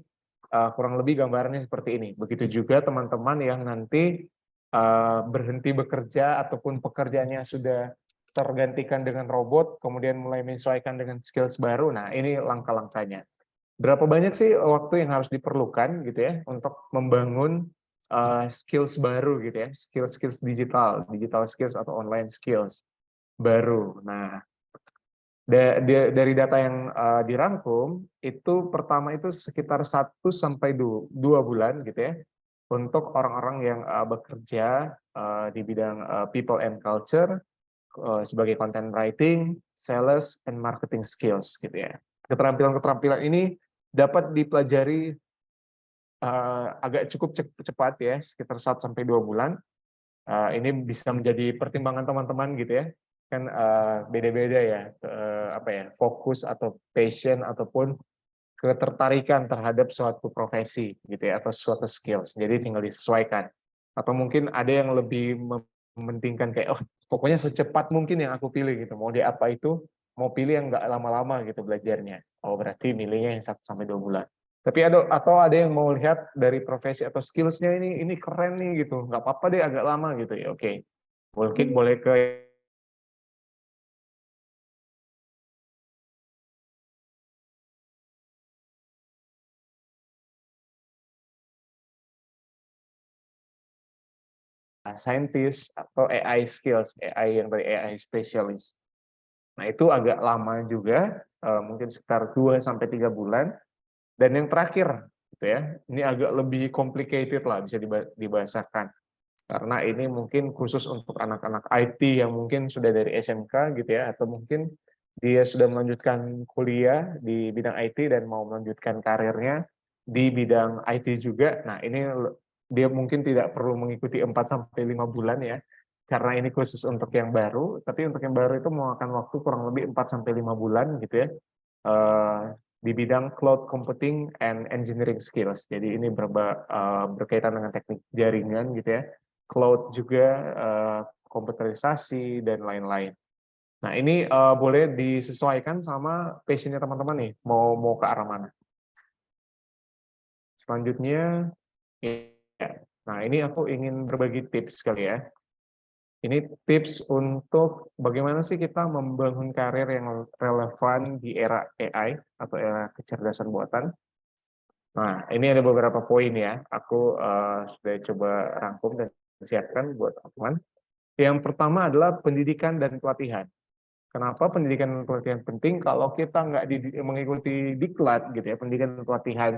kurang lebih gambarannya seperti ini. Begitu juga teman-teman yang nanti berhenti bekerja ataupun pekerjaannya sudah tergantikan dengan robot, kemudian mulai menyesuaikan dengan skills baru. Nah, ini langkah-langkahnya. Berapa banyak sih waktu yang harus diperlukan gitu ya untuk membangun skills baru gitu ya, skills-skills digital skills atau online skills baru. Nah, dari data yang dirangkum itu pertama itu sekitar 1 sampai 2 bulan gitu ya untuk orang-orang yang bekerja di bidang people and culture sebagai content writing, sales, and marketing skills gitu ya. Keterampilan-keterampilan ini dapat dipelajari agak cukup cepat ya, sekitar 1 sampai 2 bulan. Ini bisa menjadi pertimbangan teman-teman gitu ya. Kan beda-beda ya, apa ya, fokus atau passion ataupun ketertarikan terhadap suatu profesi gitu ya, atau suatu skills. Jadi tinggal disesuaikan. Atau mungkin ada yang lebih mementingkan kayak, oh pokoknya secepat mungkin yang aku pilih gitu. Mau di apa itu, mau pilih yang nggak lama-lama gitu belajarnya. Oh berarti milihnya yang 1 sampai 2 bulan. Tapi ada yang mau lihat dari profesi atau skillsnya ini keren nih gitu. Nggak apa-apa deh agak lama gitu ya. Oke. Mungkin boleh ke scientist atau AI skills, AI yang dari AI specialist. Nah, itu agak lama juga, mungkin sekitar 2 sampai 3 bulan. Dan yang terakhir, gitu ya, ini agak lebih complicated lah, bisa dibahasakan. Karena ini mungkin khusus untuk anak-anak IT yang mungkin sudah dari SMK gitu ya, atau mungkin dia sudah melanjutkan kuliah di bidang IT dan mau melanjutkan karirnya di bidang IT juga. Nah, ini dia mungkin tidak perlu mengikuti 4 sampai 5 bulan ya, karena ini khusus untuk yang baru, tapi untuk yang baru itu memakan waktu kurang lebih 4 sampai 5 bulan gitu ya, di bidang cloud computing and engineering skills. Jadi ini berkaitan dengan teknik jaringan gitu ya, cloud juga, komputerisasi, dan lain-lain. Nah ini boleh disesuaikan sama passion-nya teman-teman nih, mau ke arah mana. Selanjutnya, ya. Nah ini aku ingin berbagi tips kali ya. Ini tips untuk bagaimana sih kita membangun karir yang relevan di era AI atau era kecerdasan buatan. Nah, ini ada beberapa poin ya. Aku sudah coba rangkum dan siapkan buat teman-teman. Yang pertama adalah pendidikan dan pelatihan. Kenapa pendidikan dan pelatihan penting? Kalau kita nggak mengikuti diklat gitu ya, pendidikan dan pelatihan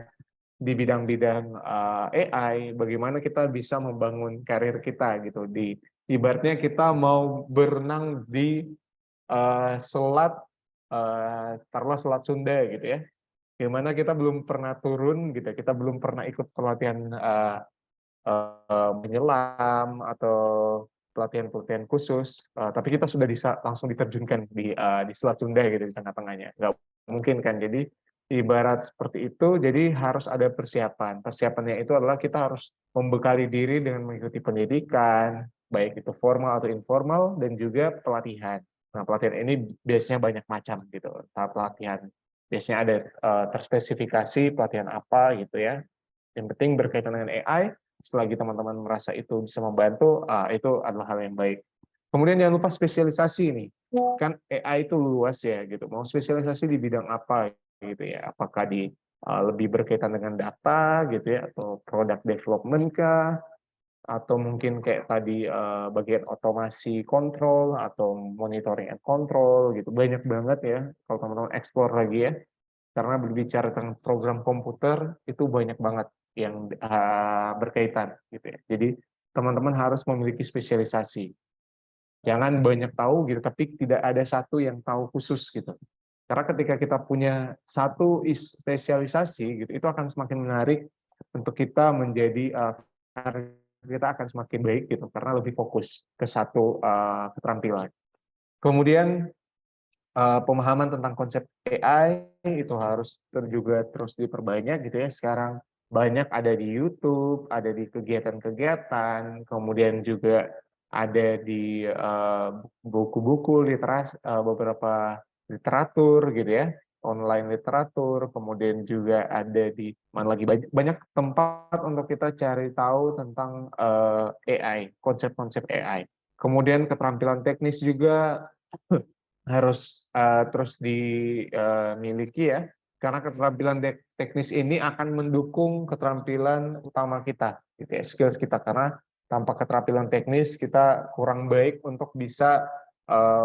di bidang-bidang AI, bagaimana kita bisa membangun karir kita gitu. Ibaratnya kita mau berenang di selat, taruhlah Selat Sunda gitu ya. Gimana kita belum pernah turun gitu, kita belum pernah ikut pelatihan menyelam atau pelatihan-pelatihan khusus, tapi kita sudah bisa langsung diterjunkan di Selat Sunda gitu di tengah-tengahnya. Nggak mungkin kan. Jadi ibarat seperti itu, jadi harus ada persiapan. Persiapannya itu adalah kita harus membekali diri dengan mengikuti pendidikan, baik itu formal atau informal, dan juga pelatihan. Nah, pelatihan ini biasanya banyak macam gitu, tahap pelatihan. Biasanya ada terspesifikasi pelatihan apa gitu ya. Yang penting berkaitan dengan AI, selagi teman-teman merasa itu bisa membantu, itu adalah hal yang baik. Kemudian jangan lupa spesialisasi nih. Kan AI itu luas ya gitu. Mau spesialisasi di bidang apa gitu ya? Apakah di lebih berkaitan dengan data gitu ya, atau product development kah? Atau mungkin kayak tadi bagian otomasi kontrol atau monitoring and control gitu. Banyak banget ya kalau teman-teman explore lagi ya. Karena berbicara tentang program komputer itu banyak banget yang berkaitan gitu ya. Jadi teman-teman harus memiliki spesialisasi. Jangan banyak tahu gitu, tapi tidak ada satu yang tahu khusus gitu. Karena ketika kita punya satu spesialisasi gitu, itu akan semakin menarik untuk kita menjadi kita akan semakin baik gitu karena lebih fokus ke satu keterampilan. Kemudian pemahaman tentang konsep AI itu harus juga terus diperbanyak gitu ya. Sekarang banyak ada di YouTube, ada di kegiatan-kegiatan, kemudian juga ada di buku-buku literasi, beberapa literatur gitu ya, online literatur, kemudian juga ada di mana lagi banyak tempat untuk kita cari tahu tentang AI, konsep-konsep AI. Kemudian keterampilan teknis juga harus terus dimiliki ya, karena keterampilan teknis ini akan mendukung keterampilan utama kita, gitu ya, skills kita. Karena tanpa keterampilan teknis kita kurang baik untuk bisa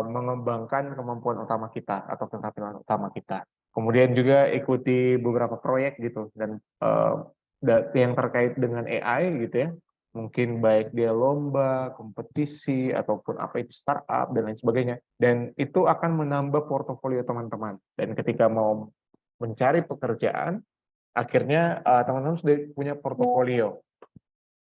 mengembangkan kemampuan utama kita atau keterampilan utama kita. Kemudian juga ikuti beberapa proyek gitu dan yang terkait dengan AI gitu ya. Mungkin baik dia lomba, kompetisi, ataupun apa itu startup, dan lain sebagainya. Dan itu akan menambah portofolio teman-teman. Dan ketika mau mencari pekerjaan, akhirnya teman-teman sudah punya portofolio.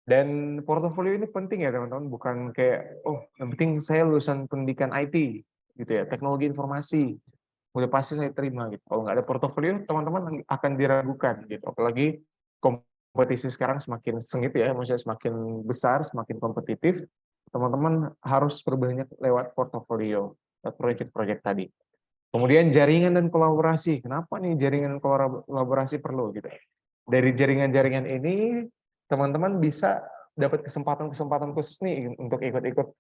Dan portofolio ini penting ya teman-teman, bukan kayak, oh yang penting saya lulusan pendidikan IT, gitu ya, teknologi informasi, udah pasti saya terima gitu. Kalau nggak ada portofolio, teman-teman akan diragukan gitu. Apalagi kompetisi sekarang semakin sengit ya, maksudnya semakin besar, semakin kompetitif. Teman-teman harus perbanyak lewat portofolio, proyek-proyek tadi. Kemudian jaringan dan kolaborasi. Kenapa nih jaringan dan kolaborasi perlu gitu? Dari jaringan-jaringan ini, teman-teman bisa dapat kesempatan-kesempatan khusus nih untuk ikut-ikut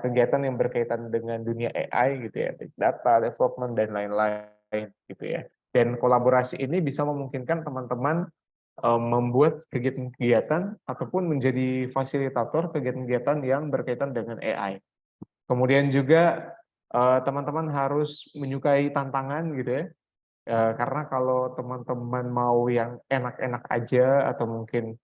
kegiatan yang berkaitan dengan dunia AI gitu ya, data development dan lain-lain gitu ya. Dan kolaborasi ini bisa memungkinkan teman-teman membuat kegiatan-kegiatan ataupun menjadi fasilitator kegiatan-kegiatan yang berkaitan dengan AI. Kemudian juga teman-teman harus menyukai tantangan gitu ya. Karena kalau teman-teman mau yang enak-enak aja atau mungkin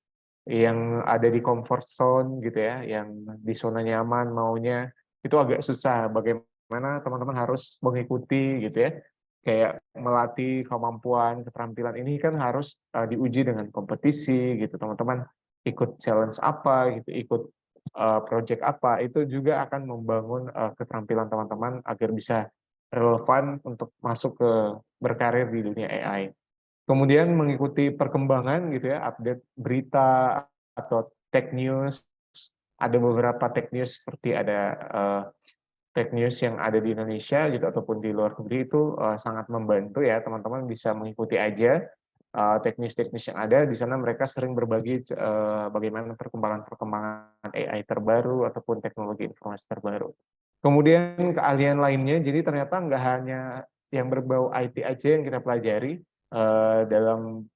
yang ada di comfort zone gitu ya, yang di zona nyaman maunya, itu agak susah. Bagaimana teman-teman harus mengikuti gitu ya, kayak melatih kemampuan, keterampilan ini kan harus diuji dengan kompetisi gitu. Teman-teman ikut challenge apa gitu, ikut project apa, itu juga akan membangun keterampilan teman-teman agar bisa relevan untuk masuk ke berkarir di dunia AI. Kemudian mengikuti perkembangan gitu ya, update berita atau tech news. Ada beberapa tech news seperti ada tech news yang ada di Indonesia gitu ataupun di luar negeri itu sangat membantu ya, teman-teman bisa mengikuti aja teknis-teknis yang ada di sana. Mereka sering berbagi bagaimana perkembangan AI terbaru ataupun teknologi informasi terbaru. Kemudian keahlian lainnya, jadi ternyata nggak hanya yang berbau IT aja yang kita pelajari dalam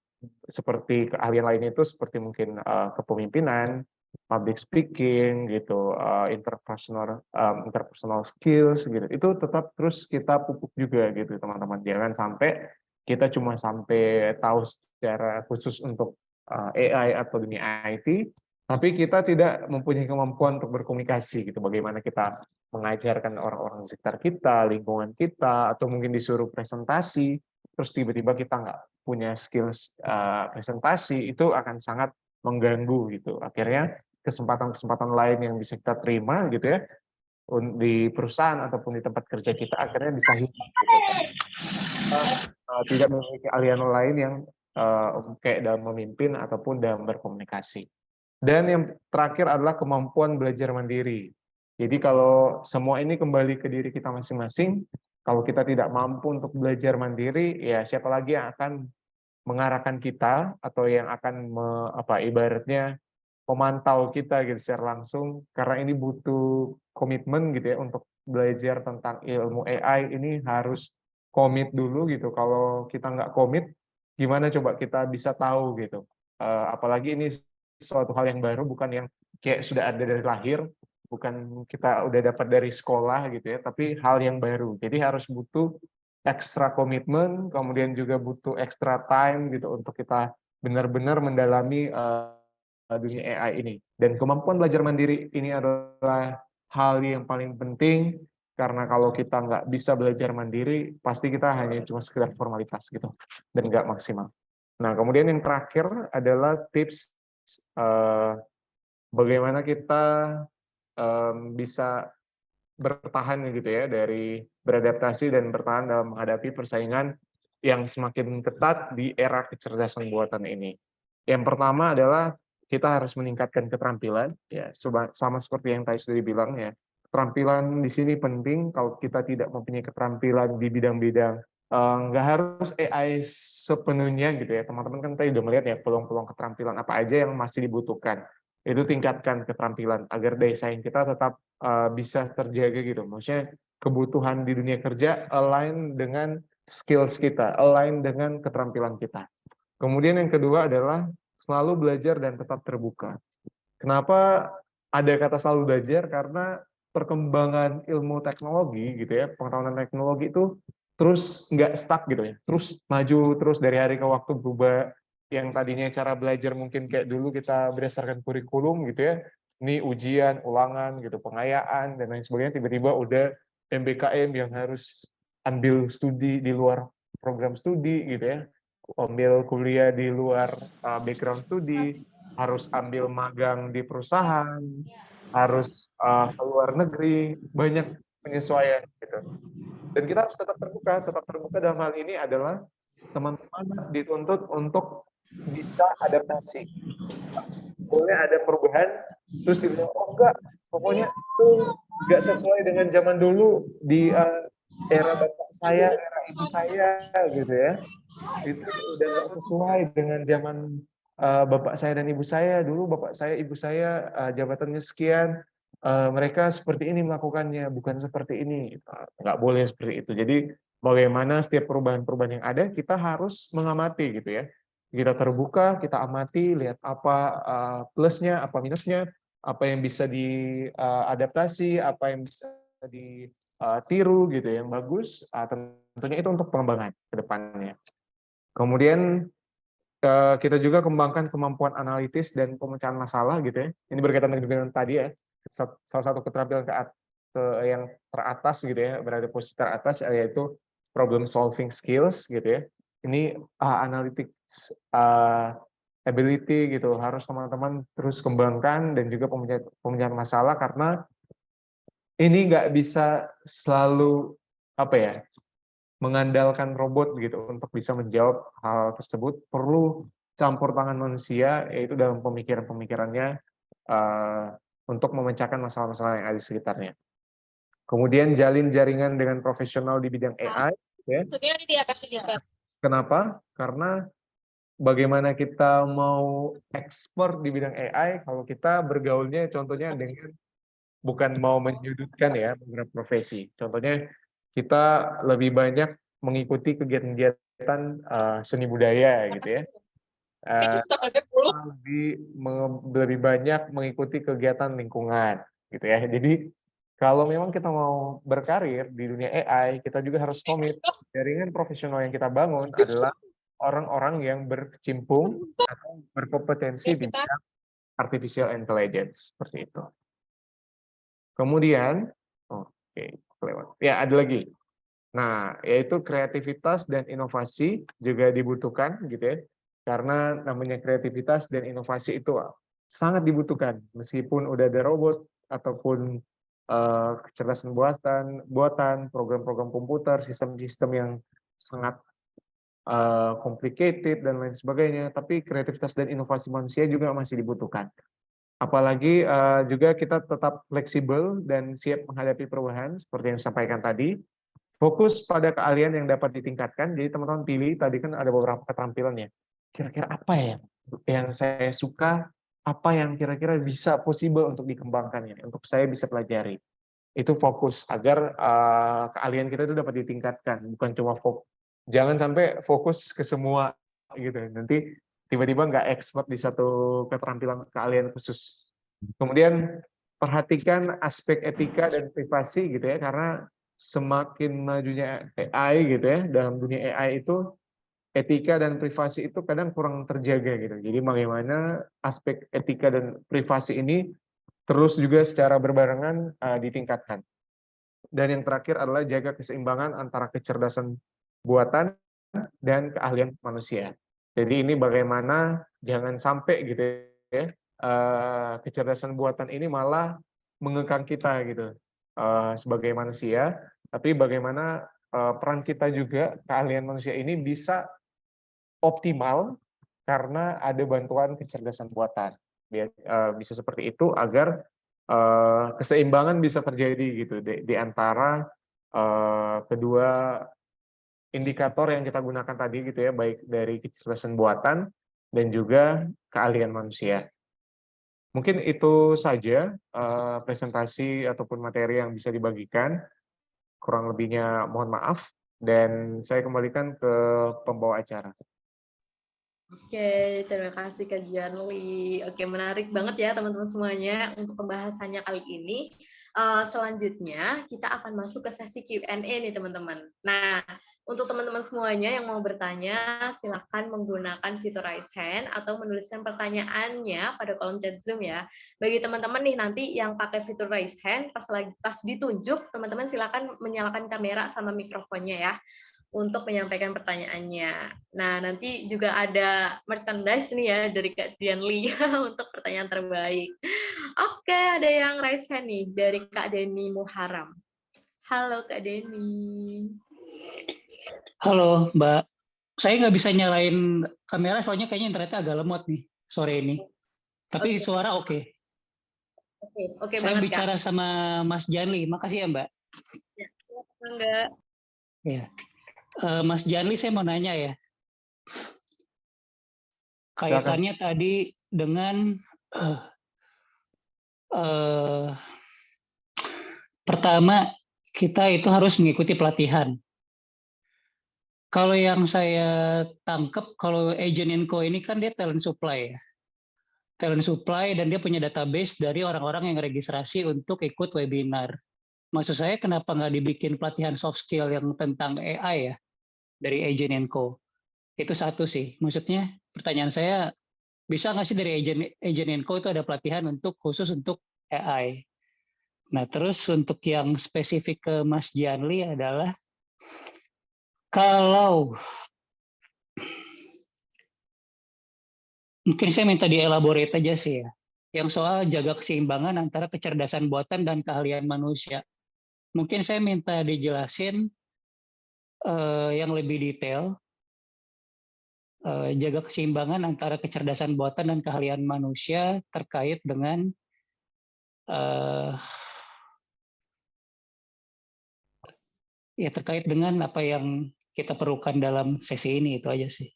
seperti keahlian lainnya itu seperti mungkin kepemimpinan, public speaking gitu, interpersonal skills gitu. Itu tetap terus kita pupuk juga gitu teman-teman. Jangan sampai kita cuma sampai tahu secara khusus untuk AI atau dunia IT, tapi kita tidak mempunyai kemampuan untuk berkomunikasi gitu. Bagaimana kita mengajarkan orang-orang di sekitar kita, lingkungan kita, atau mungkin disuruh presentasi, terus tiba-tiba kita nggak punya skills presentasi, itu akan sangat mengganggu gitu. Akhirnya kesempatan-kesempatan lain yang bisa kita terima gitu ya di perusahaan ataupun di tempat kerja kita akhirnya bisa hilang gitu. Tidak memiliki keahlian lain yang kayak dalam memimpin ataupun dalam berkomunikasi. Dan yang terakhir adalah kemampuan belajar mandiri. Jadi kalau semua ini kembali ke diri kita masing-masing, kalau kita tidak mampu untuk belajar mandiri, ya siapa lagi yang akan mengarahkan kita atau yang akan ibaratnya memantau kita gitu secara langsung, karena ini butuh komitmen gitu ya untuk belajar tentang ilmu AI ini harus komit dulu gitu. Kalau kita nggak komit, gimana coba kita bisa tahu gitu. Apalagi ini suatu hal yang baru, bukan yang kayak sudah ada dari lahir, bukan kita udah dapat dari sekolah gitu ya, tapi hal yang baru. Jadi harus butuh ekstra komitmen, kemudian juga butuh ekstra time gitu untuk kita benar-benar mendalami dunia AI ini. Dan kemampuan belajar mandiri ini adalah hal yang paling penting, karena kalau kita nggak bisa belajar mandiri, pasti kita hanya cuma sekedar formalitas gitu, dan nggak maksimal. Nah, kemudian yang terakhir adalah tips bagaimana kita bisa bertahan gitu ya, dari beradaptasi dan bertahan dalam menghadapi persaingan yang semakin ketat di era kecerdasan buatan ini. Yang pertama adalah kita harus meningkatkan keterampilan, ya sama seperti yang tadi sudah dibilang ya. Keterampilan di sini penting. Kalau kita tidak mempunyai keterampilan di bidang-bidang, nggak harus AI sepenuhnya gitu ya. Teman-teman kan tadi udah melihat ya peluang-peluang keterampilan apa aja yang masih dibutuhkan. Itu tingkatkan keterampilan agar daya saing kita tetap bisa terjaga gitu. Maksudnya kebutuhan di dunia kerja align dengan skills kita, align dengan keterampilan kita. Kemudian yang kedua adalah selalu belajar dan tetap terbuka. Kenapa ada kata selalu belajar? Karena perkembangan ilmu teknologi gitu ya, pengetahuan teknologi itu terus nggak stuck gitu ya, terus maju terus dari hari ke waktu berubah. Yang tadinya cara belajar mungkin kayak dulu kita berdasarkan kurikulum gitu ya, ini ujian, ulangan gitu, pengayaan dan lain sebagainya, tiba-tiba udah MBKM yang harus ambil studi di luar program studi gitu ya, ambil kuliah di luar background studi, harus ambil magang di perusahaan, harus ke luar negeri, banyak penyesuaian gitu. Dan kita harus tetap terbuka dalam hal ini adalah teman-teman dituntut untuk bisa adaptasi. Boleh ada perubahan, terus dibilang, oh enggak, pokoknya itu enggak sesuai dengan zaman dulu di era bapak saya, era ibu saya gitu ya. Itu udah nggak sesuai dengan zaman bapak saya dan ibu saya. Dulu bapak saya, ibu saya jabatannya sekian, mereka seperti ini melakukannya, bukan seperti ini. Nggak boleh seperti itu. Jadi bagaimana setiap perubahan-perubahan yang ada, kita harus mengamati gitu ya. Kita terbuka, kita amati, lihat apa plusnya, apa minusnya, apa yang bisa diadaptasi, apa yang bisa ditiru gitu ya, yang bagus. Tentunya itu untuk pengembangan ke depannya. Kemudian kita juga kembangkan kemampuan analitis dan pemecahan masalah gitu ya. Ini berkaitan dengan tadi ya, salah satu keterampilan yang teratas gitu ya, berada di posisi teratas yaitu problem solving skills gitu ya. Ini analytics ability gitu, harus teman-teman terus kembangkan, dan juga pemecahan masalah, karena ini nggak bisa selalu mengandalkan robot gitu untuk bisa menjawab hal tersebut. Perlu campur tangan manusia, yaitu dalam pemikirannya untuk memecahkan masalah-masalah yang ada di sekitarnya. Kemudian jalin jaringan dengan profesional di bidang AI. Ya. Kenapa? Karena bagaimana kita mau ekspor di bidang AI kalau kita bergaulnya contohnya dengan, bukan mau menyudutkan ya beberapa profesi. Contohnya kita lebih banyak mengikuti kegiatan-kegiatan seni budaya gitu ya. Lebih banyak mengikuti kegiatan lingkungan gitu ya. Jadi kalau memang kita mau berkarir di dunia AI, kita juga harus komit. Jaringan profesional yang kita bangun adalah orang-orang yang berkecimpung atau berkompetensi di bidang artificial intelligence seperti itu. Kemudian, ya ada lagi. Nah, yaitu kreativitas dan inovasi juga dibutuhkan gitu ya. Karena namanya kreativitas dan inovasi itu sangat dibutuhkan, meskipun udah ada robot ataupun kecerdasan buatan, program-program komputer, sistem-sistem yang sangat complicated dan lain sebagainya, tapi kreativitas dan inovasi manusia juga masih dibutuhkan. Apalagi juga kita tetap fleksibel dan siap menghadapi perubahan seperti yang disampaikan tadi. Fokus pada keahlian yang dapat ditingkatkan. Jadi teman-teman pilih tadi kan ada beberapa keterampilan ya. Kira-kira apa ya yang saya suka, apa yang kira-kira bisa possible untuk dikembangkan ya, untuk saya bisa pelajari. Itu fokus agar keahlian kita itu dapat ditingkatkan, bukan cuma fokus. Jangan sampai fokus ke semua gitu. Nanti tiba-tiba nggak expert di satu keterampilan keahlian khusus. Kemudian perhatikan aspek etika dan privasi gitu ya, karena semakin majunya AI gitu ya, dalam dunia AI itu etika dan privasi itu kadang kurang terjaga gitu. Jadi bagaimana aspek etika dan privasi ini terus juga secara berbarengan ditingkatkan. Dan yang terakhir adalah jaga keseimbangan antara kecerdasan buatan dan keahlian manusia. Jadi ini bagaimana jangan sampai gitu ya, kecerdasan buatan ini malah mengekang kita gitu sebagai manusia, tapi bagaimana peran kita juga keahlian manusia ini bisa optimal karena ada bantuan kecerdasan buatan. Bisa seperti itu agar keseimbangan bisa terjadi gitu di antara kedua indikator yang kita gunakan tadi gitu ya, baik dari kecerdasan buatan dan juga keahlian manusia. Mungkin itu saja presentasi ataupun materi yang bisa dibagikan. Kurang lebihnya mohon maaf dan saya kembalikan ke pembawa acara. Oke, terima kasih Kak Janli. Oke, menarik banget ya teman-teman semuanya untuk pembahasannya kali ini. Selanjutnya kita akan masuk ke sesi Q&A nih teman-teman. Nah, untuk teman-teman semuanya yang mau bertanya, silakan menggunakan fitur raise hand atau menuliskan pertanyaannya pada kolom chat Zoom ya. Bagi teman-teman nih nanti yang pakai fitur raise hand, pas ditunjuk, teman-teman silakan menyalakan kamera sama mikrofonnya ya, untuk menyampaikan pertanyaannya. Nah, nanti juga ada merchandise nih ya dari Kak Jianli untuk pertanyaan terbaik. Oke, ada yang raise hand nih dari Kak Denny Muharam. Halo Kak Denny. Halo Mbak, saya nggak bisa nyalain kamera soalnya kayaknya internetnya agak lemot nih sore ini. Tapi suara oke. Oke Saya banget, bicara Kak. sama Mas Janli, makasih ya Mbak. Ya, enggak. Ya. Mas Janli, saya mau nanya ya. Kaitannya tadi dengan pertama, kita itu harus mengikuti pelatihan. Kalau yang saya tangkap, kalau Agent & Co ini kan dia talent supply ya. Talent supply dan dia punya database dari orang-orang yang registrasi untuk ikut webinar. Maksud saya kenapa nggak dibikin pelatihan soft skill yang tentang AI ya dari Agent & Co. Itu satu sih. Maksudnya pertanyaan saya, bisa nggak sih dari Agent & Co itu ada pelatihan khusus untuk AI? Nah, terus untuk yang spesifik ke Mas Janli adalah, kalau mungkin saya minta dielaborate aja sih ya, yang soal jaga keseimbangan antara kecerdasan buatan dan keahlian manusia. Mungkin saya minta dijelasin yang lebih detail, jaga keseimbangan antara kecerdasan buatan dan keahlian manusia terkait dengan terkait dengan apa yang kita perlukan dalam sesi ini. Itu aja sih.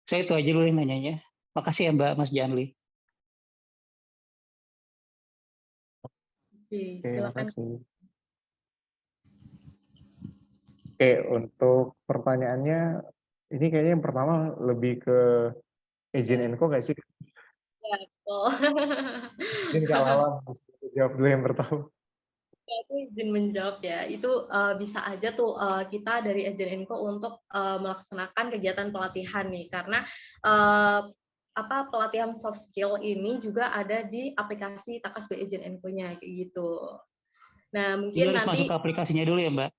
Saya itu aja dulu yang nanyanya. Makasih ya Mbak, Mas Janli. Oke, silakan. Oke, untuk pertanyaannya, ini kayaknya yang pertama lebih ke Agent & Co nggak sih? Ya, betul. Mungkin Kak Lawan jawab dulu yang pertama. Aku izin menjawab ya, itu bisa aja tuh kita dari Agent & Co untuk melaksanakan kegiatan pelatihan nih, karena pelatihan soft skill ini juga ada di aplikasi Takas by Agent & Co-nya kayak gitu. Nah, Ini mungkin harus nanti masuk ke aplikasinya dulu ya Mbak.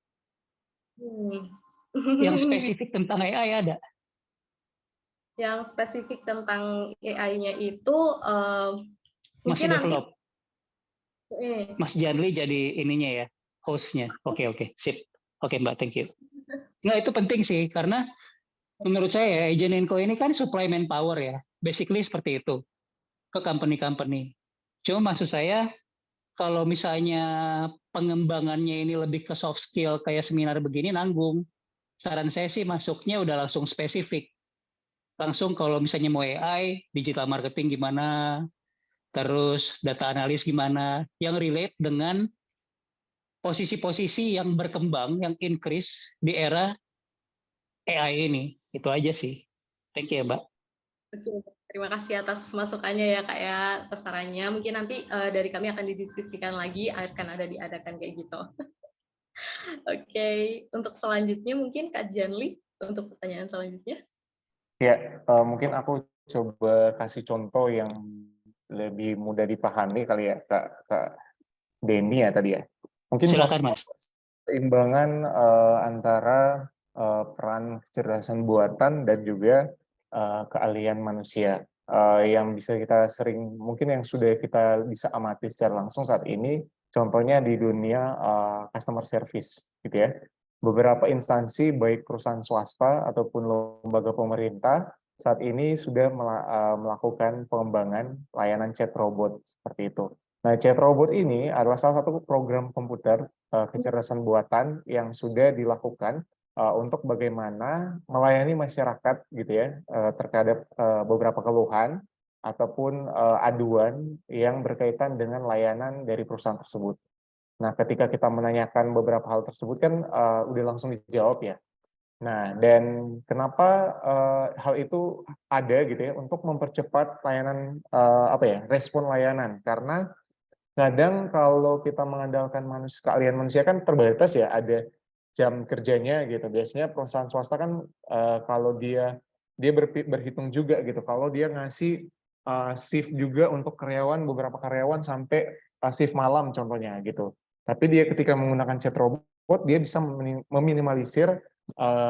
Yang spesifik tentang AI ada? Yang spesifik tentang AI-nya itu masih mungkin develop. Nanti Mas Janli jadi ininya ya, hostnya. Oke, sip. Oke Mbak, thank you. Nggak, itu penting sih, karena menurut saya Agent & Co ini kan supply manpower ya, basically seperti itu, ke company-company. Cuma maksud saya kalau misalnya pengembangannya ini lebih ke soft skill kayak seminar begini nanggung. Saran saya sih masuknya udah langsung spesifik. Langsung kalau misalnya mau AI, digital marketing gimana, terus data analis gimana, yang relate dengan posisi-posisi yang berkembang, yang increase di era AI ini. Itu aja sih. Thank you ya, Mbak. Oke, terima kasih atas masukannya ya Kak ya, atas sarannya. Mungkin nanti dari kami akan didiskusikan lagi, akan ada diadakan kayak gitu. Oke, untuk selanjutnya mungkin Kak Janli untuk pertanyaan selanjutnya. Ya, mungkin aku coba kasih contoh yang lebih mudah dipahami kali ya, Kak Denny ya tadi ya. Mungkin Silakan, contoh Mas. keseimbangan antara peran kecerdasan buatan dan juga keahlian manusia yang bisa kita sering, mungkin yang sudah kita bisa amati secara langsung saat ini, contohnya di dunia customer service, gitu ya. Beberapa instansi, baik perusahaan swasta ataupun lembaga pemerintah, saat ini sudah melakukan pengembangan layanan chat robot seperti itu. Nah, chat robot ini adalah salah satu program komputer kecerdasan buatan yang sudah dilakukan untuk bagaimana melayani masyarakat gitu ya terhadap beberapa keluhan ataupun aduan yang berkaitan dengan layanan dari perusahaan tersebut. Nah, ketika kita menanyakan beberapa hal tersebut kan udah langsung dijawab ya. Nah, dan kenapa hal itu ada gitu ya untuk mempercepat layanan apa ya respon layanan, karena kadang kalau kita mengandalkan keahlian manusia kan terbatas ya, ada jam kerjanya gitu. Biasanya perusahaan swasta kan kalau dia berhitung juga gitu. Kalau dia ngasih shift juga untuk karyawan, beberapa karyawan sampai shift malam contohnya gitu. Tapi dia ketika menggunakan chat robot, dia bisa meminimalisir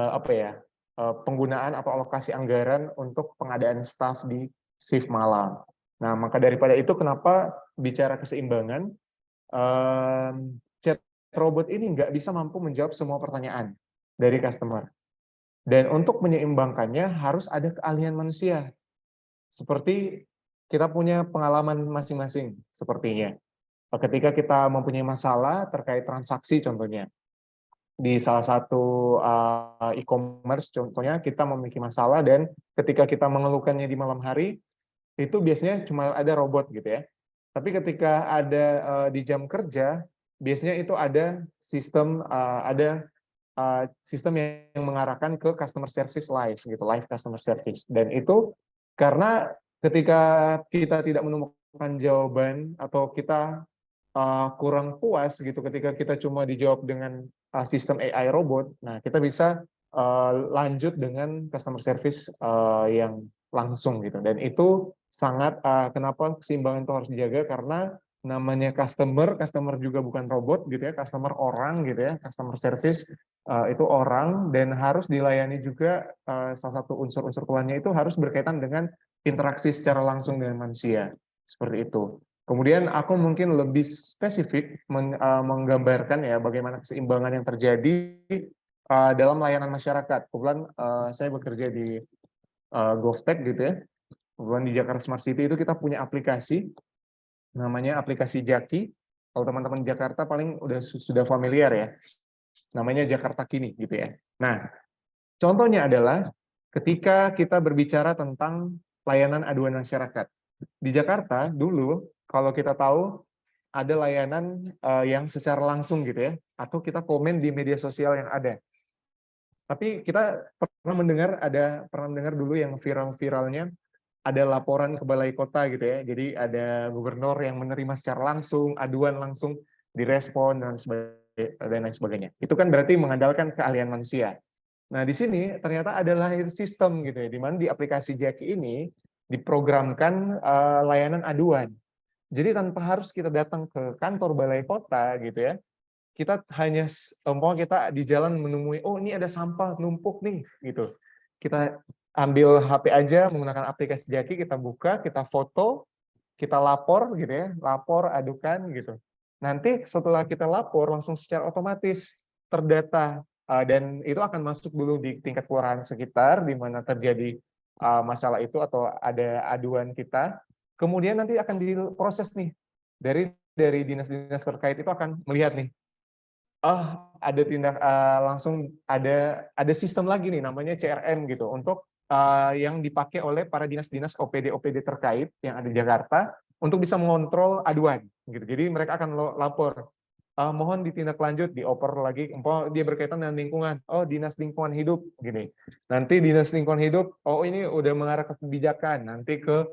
apa ya penggunaan atau alokasi anggaran untuk pengadaan staff di shift malam. Nah, maka daripada itu kenapa bicara keseimbangan, chat robot ini nggak bisa mampu menjawab semua pertanyaan dari customer. Dan untuk menyeimbangkannya harus ada keahlian manusia. Seperti kita punya pengalaman masing-masing sepertinya. Ketika kita mempunyai masalah terkait transaksi contohnya, di salah satu e-commerce contohnya kita memiliki masalah dan ketika kita mengeluhkannya di malam hari, itu biasanya cuma ada robot gitu ya. Tapi ketika ada di jam kerja, biasanya itu ada sistem yang mengarahkan ke customer service live gitu, live customer service. Dan itu karena ketika kita tidak menemukan jawaban atau kita kurang puas gitu ketika kita cuma dijawab dengan sistem AI robot, nah kita bisa lanjut dengan customer service yang langsung gitu. Dan itu sangat kenapa keseimbangan itu harus dijaga, karena namanya customer juga bukan robot gitu ya, customer orang gitu ya, customer service itu orang dan harus dilayani juga salah satu unsur-unsur keluarnya itu harus berkaitan dengan interaksi secara langsung dengan manusia, seperti itu. Kemudian aku mungkin lebih spesifik menggambarkan ya bagaimana keseimbangan yang terjadi dalam layanan masyarakat. Kebetulan saya bekerja di GovTech gitu ya. Kebetulan di Jakarta Smart City itu kita punya aplikasi, namanya aplikasi Jaki. Kalau teman-teman di Jakarta paling sudah familiar ya. Namanya Jakarta Kini gitu ya. Nah, contohnya adalah ketika kita berbicara tentang layanan aduan masyarakat. Di Jakarta dulu kalau kita tahu ada layanan yang secara langsung gitu ya, atau kita komen di media sosial yang ada. Tapi kita pernah mendengar dulu yang viral-viralnya ada laporan ke balai kota gitu ya. Jadi ada gubernur yang menerima secara langsung, aduan langsung direspon dan lain sebagainya. Itu kan berarti mengandalkan keahlian manusia. Nah, di sini ternyata ada lahir sistem gitu ya, di mana di aplikasi Jaki ini diprogramkan layanan aduan. Jadi tanpa harus kita datang ke kantor balai kota gitu ya, kita hanya umpama kita di jalan menemui, oh ini ada sampah numpuk nih gitu. Kita ambil HP aja menggunakan aplikasi Jaki, kita buka, kita foto, kita lapor gitu ya, lapor adukan gitu. Nanti setelah kita lapor langsung secara otomatis terdata dan itu akan masuk dulu di tingkat kelurahan sekitar di mana terjadi masalah itu atau ada aduan kita. Kemudian nanti akan diproses nih dari dinas-dinas terkait itu akan melihat nih, ada langsung ada sistem lagi nih namanya CRM gitu untuk yang dipakai oleh para dinas-dinas OPD terkait yang ada di Jakarta untuk bisa mengontrol aduan gitu. Jadi mereka akan lapor, mohon ditindaklanjut, dioper lagi, dia berkaitan dengan lingkungan, dinas lingkungan hidup gini. Nanti dinas lingkungan hidup, ini udah mengarah ke kebijakan, nanti ke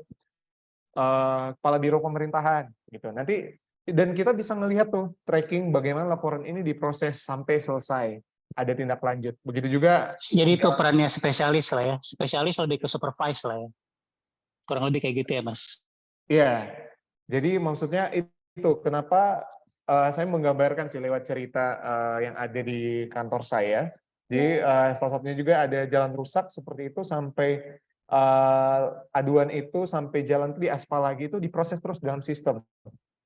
kepala biro pemerintahan gitu. Nanti dan kita bisa melihat tuh tracking bagaimana laporan ini diproses sampai selesai, ada tindak lanjut. Begitu juga. Jadi itu perannya spesialis lah ya. Spesialis lebih ke supervise lah ya. Kurang lebih kayak gitu ya, Mas. Iya. Jadi maksudnya itu kenapa saya menggambarkan sih lewat cerita yang ada di kantor saya. Jadi salah satunya juga ada jalan rusak seperti itu sampai aduan itu sampai jalan itu diaspal lagi itu diproses terus dalam sistem.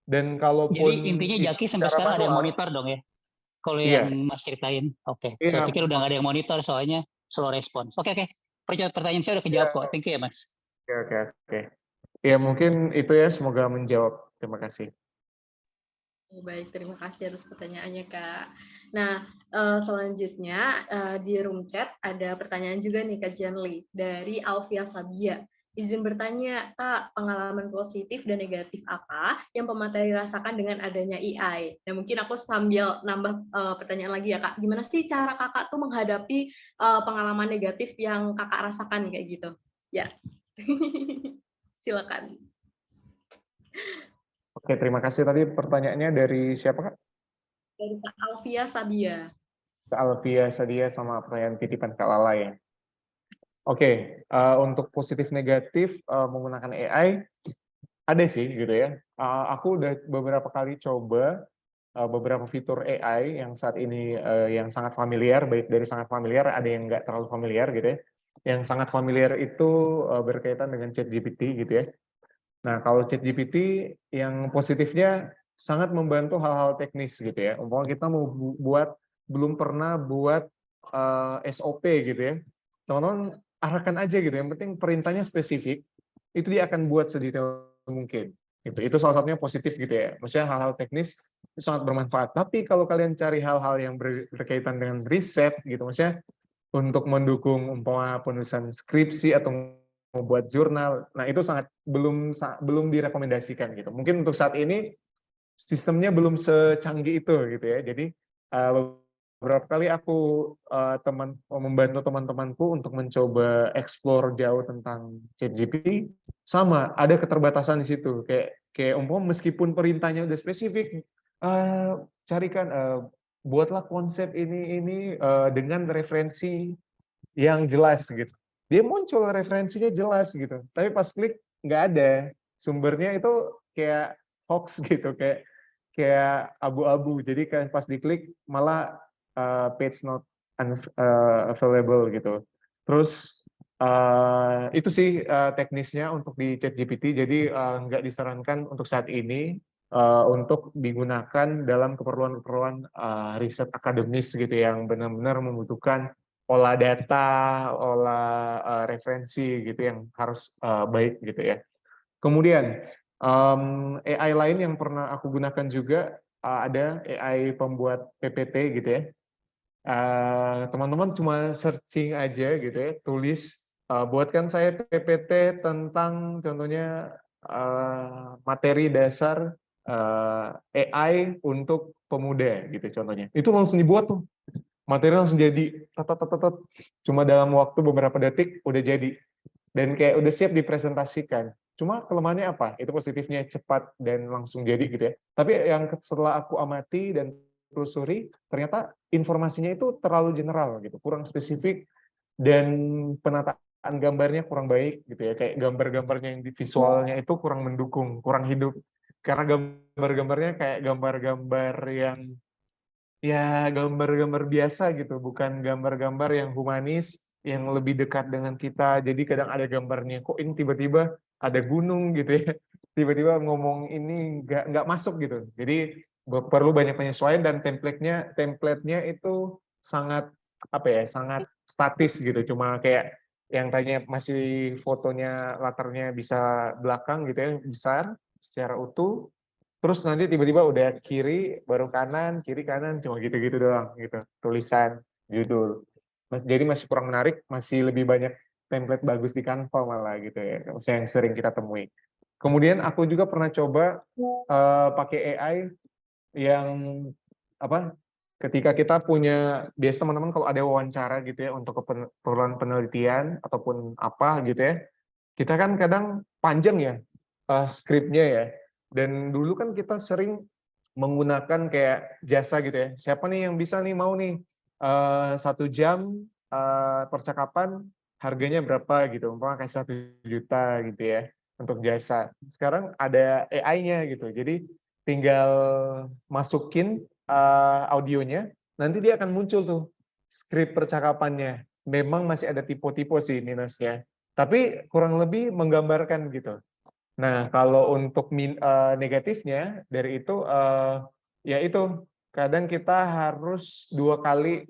Dan kalaupun Jadi intinya itu Jaki sampai secara sekarang ada yang manual, monitor dong ya? Kalau yang iya, Mas ceritain. Oke. Saya iya, pikir udah nggak ada yang monitor soalnya slow response. Oke. Pertanyaan saya udah kejawab kok. iya. Thank you ya, Mas. Oke. Ya mungkin itu ya, semoga menjawab. Terima kasih. Baik, terima kasih atas pertanyaannya, Kak. Nah, selanjutnya di room chat ada pertanyaan juga nih, Kak Janli, dari Alfia Sabia. Izin bertanya, Kak, pengalaman positif dan negatif apa yang pemateri rasakan dengan adanya AI? Nah, mungkin aku sambil nambah pertanyaan lagi ya, Kak. Gimana sih cara Kakak tuh menghadapi pengalaman negatif yang Kakak rasakan kayak gitu? Ya, silakan. Oke, terima kasih. Tadi pertanyaannya dari siapa, Kak? Dari Kak Alfia Sabia. Kak Alvia Sadia sama pertanyaan titipan Kak Lala ya. Oke, untuk positif negatif menggunakan AI, ada sih gitu ya. Aku udah beberapa kali coba beberapa fitur AI yang saat ini yang sangat familiar, baik dari sangat familiar, ada yang nggak terlalu familiar gitu ya. Yang sangat familiar itu berkaitan dengan ChatGPT gitu ya. Nah, kalau ChatGPT yang positifnya sangat membantu hal-hal teknis gitu ya. Umpama kita mau belum pernah buat SOP gitu ya. Teman-teman arahkan aja gitu. Yang penting perintahnya spesifik, itu dia akan buat sedetail mungkin. Itu salah satunya positif gitu ya. Maksudnya hal-hal teknis itu sangat bermanfaat. Tapi kalau kalian cari hal-hal yang berkaitan dengan riset gitu, maksudnya untuk mendukung umpama penulisan skripsi atau membuat jurnal, nah itu sangat belum direkomendasikan gitu. Mungkin untuk saat ini sistemnya belum secanggih itu gitu ya. Jadi beberapa kali aku membantu teman-temanku untuk mencoba explore jauh tentang ChatGPT, sama ada keterbatasan di situ. Kayak umpama meskipun perintahnya udah spesifik, carikan buatlah konsep ini dengan referensi yang jelas gitu. Dia muncul referensinya jelas gitu, tapi pas klik nggak ada, sumbernya itu kayak hoax gitu, kayak abu-abu. Jadi kayak pas diklik malah page not available gitu. Terus itu sih teknisnya untuk di ChatGPT. Jadi nggak disarankan untuk saat ini untuk digunakan dalam keperluan-keperluan riset akademis gitu yang benar-benar membutuhkan olah data, olah referensi gitu yang harus baik gitu ya. Kemudian AI lain yang pernah aku gunakan juga ada AI pembuat PPT gitu ya. Teman-teman cuma searching aja gitu ya, tulis buatkan saya PPT tentang contohnya materi dasar AI untuk pemuda gitu contohnya. Itu langsung dibuat tuh. Materi langsung jadi cuma dalam waktu beberapa detik udah jadi dan kayak udah siap dipresentasikan. Cuma kelemahannya apa? Itu positifnya cepat dan langsung jadi gitu ya. Tapi yang setelah aku amati dan telusuri, ternyata informasinya itu terlalu general gitu, kurang spesifik dan penataan gambarnya kurang baik gitu ya. Kayak gambar-gambarnya yang di visualnya itu kurang mendukung, kurang hidup. Karena gambar-gambarnya kayak gambar-gambar yang ya gambar-gambar biasa gitu, bukan gambar-gambar yang humanis, yang lebih dekat dengan kita. Jadi kadang ada gambarnya, kok ini tiba-tiba ada gunung gitu ya, tiba-tiba ngomong ini nggak masuk gitu. Jadi perlu banyak penyesuaian dan template-nya itu sangat apa ya, sangat statis gitu. Cuma kayak yang tadinya masih fotonya latarnya bisa belakang gitu ya, besar secara utuh. terus nanti tiba-tiba udah kiri baru kanan, kiri kanan, cuma gitu-gitu doang gitu. Tulisan, judul. Jadi masih kurang menarik, masih lebih banyak template bagus di Canva malah gitu ya, yang sering kita temui. Kemudian aku juga pernah coba pakai AI yang apa? Ketika kita punya, biasa teman-teman kalau ada wawancara gitu ya untuk keperluan penelitian ataupun apa gitu ya, kita kan kadang panjang ya skripnya ya. Dan dulu kan kita sering menggunakan kayak jasa gitu ya. Siapa nih yang bisa nih mau nih 1 jam percakapan harganya berapa gitu. Umpama kayak 1 juta gitu ya untuk jasa. Sekarang ada AI-nya gitu. Jadi tinggal masukin audionya, nanti dia akan muncul tuh skrip percakapannya. Memang masih ada tipe-tipe sih minusnya, tapi kurang lebih menggambarkan gitu. Nah, kalau untuk negatifnya dari itu, ya itu kadang kita harus 2 kali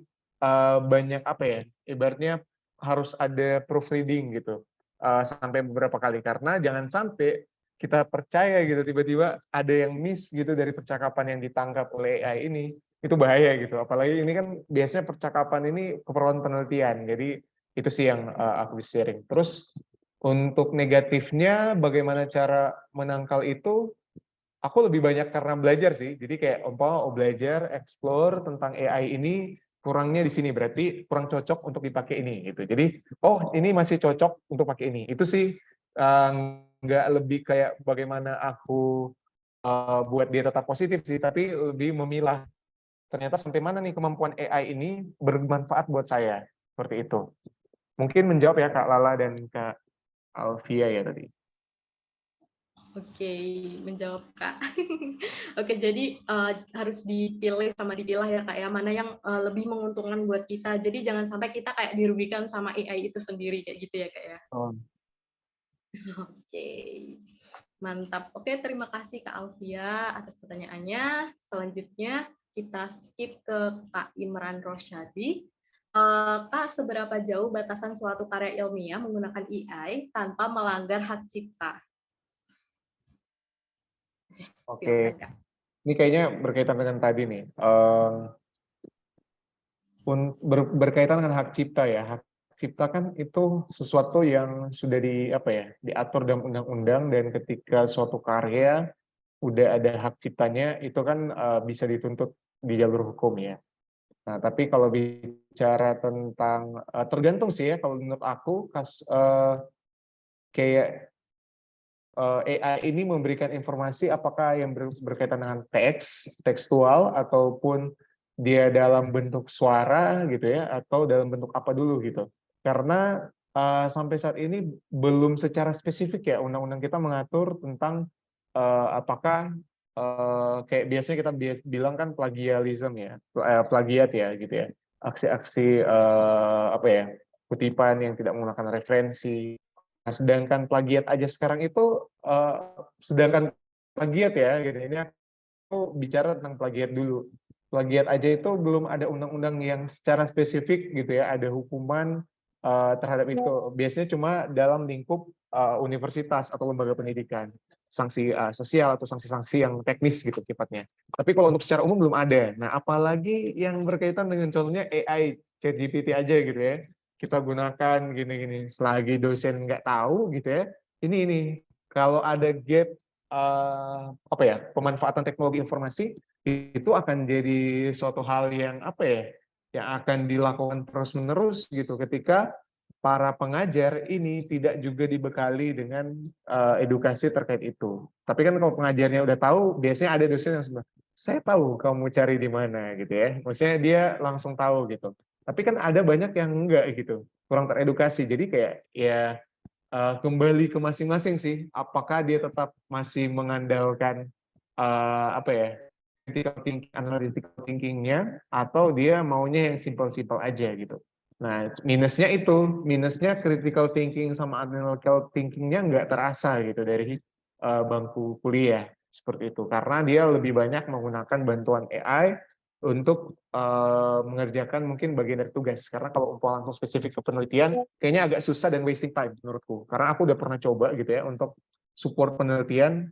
banyak apa ya, ibaratnya harus ada proofreading gitu sampai beberapa kali, karena jangan sampai kita percaya gitu tiba-tiba ada yang miss gitu dari percakapan yang ditangkap oleh AI ini, itu bahaya gitu. Apalagi ini kan biasanya percakapan ini keperluan penelitian, jadi itu sih yang aku bisa sharing. Terus untuk negatifnya, bagaimana cara menangkal itu, aku lebih banyak karena belajar sih. Jadi kayak belajar, explore tentang AI ini, kurangnya di sini, berarti kurang cocok untuk dipakai ini gitu. Jadi, oh ini masih cocok untuk pakai ini. Itu sih nggak lebih kayak bagaimana aku buat dia tetap positif sih, tapi lebih memilah ternyata sampai mana nih kemampuan AI ini bermanfaat buat saya. Seperti itu. Mungkin menjawab ya Kak Lala dan Kak Alfia ya tadi. Oke, menjawab Kak. Oke, jadi harus dipilih sama dipilah ya Kak ya, mana yang lebih menguntungkan buat kita. Jadi jangan sampai kita kayak dirugikan sama AI itu sendiri kayak gitu ya Kak ya. Oh. Oke, mantap. Oke, terima kasih Kak Alfia atas pertanyaannya. Selanjutnya kita skip ke Kak Imran Rosyadi. Kak, seberapa jauh batasan suatu karya ilmiah menggunakan AI tanpa melanggar hak cipta? Oke, Silakan Kak. ini kayaknya berkaitan dengan tadi nih. Berkaitan dengan hak cipta ya. Hak cipta kan itu sesuatu yang sudah diatur dalam undang-undang, dan ketika suatu karya udah ada hak ciptanya, itu kan bisa dituntut di jalur hukum ya. Nah, tapi kalau bicara tentang tergantung sih ya, kalau menurut aku kayak AI ini memberikan informasi apakah yang berkaitan dengan tekstual, ataupun dia dalam bentuk suara gitu ya, atau dalam bentuk apa dulu gitu. Karena sampai saat ini belum secara spesifik ya undang-undang kita mengatur tentang apakah kayak biasanya kita bilang kan plagiarism ya, plagiat ya gitu ya. Aksi-aksi kutipan yang tidak menggunakan referensi. Nah, sedangkan plagiat aja sekarang itu, sedangkan plagiat ya, gitu. Ini aku bicara tentang plagiat dulu. Plagiat aja itu belum ada undang-undang yang secara spesifik gitu ya, ada hukuman terhadap itu. Biasanya cuma dalam lingkup universitas atau lembaga pendidikan, sanksi sosial atau sanksi-sanksi yang teknis gitu sifatnya. Tapi kalau untuk secara umum belum ada. Nah, apalagi yang berkaitan dengan contohnya AI, ChatGPT aja gitu ya, kita gunakan gini-gini, selagi dosen nggak tahu gitu ya, ini kalau ada gap pemanfaatan teknologi informasi, itu akan jadi suatu hal yang yang akan dilakukan terus-menerus gitu, ketika para pengajar ini tidak juga dibekali dengan edukasi terkait itu. Tapi kan kalau pengajarnya udah tahu, biasanya ada dosen yang sebenarnya, saya tahu kamu cari di mana gitu ya, maksudnya dia langsung tahu gitu. Tapi kan ada banyak yang enggak gitu, kurang teredukasi. Jadi kayak ya kembali ke masing-masing sih, apakah dia tetap masih mengandalkan analytical thinking-nya, atau dia maunya yang simple-simple aja gitu. Nah, minusnya critical thinking sama analytical thinking-nya nggak terasa gitu dari bangku kuliah seperti itu, karena dia lebih banyak menggunakan bantuan AI untuk mengerjakan mungkin bagian dari tugas. Karena kalau langsung spesifik ke penelitian, kayaknya agak susah dan wasting time menurutku. Karena aku udah pernah coba gitu ya untuk support penelitian,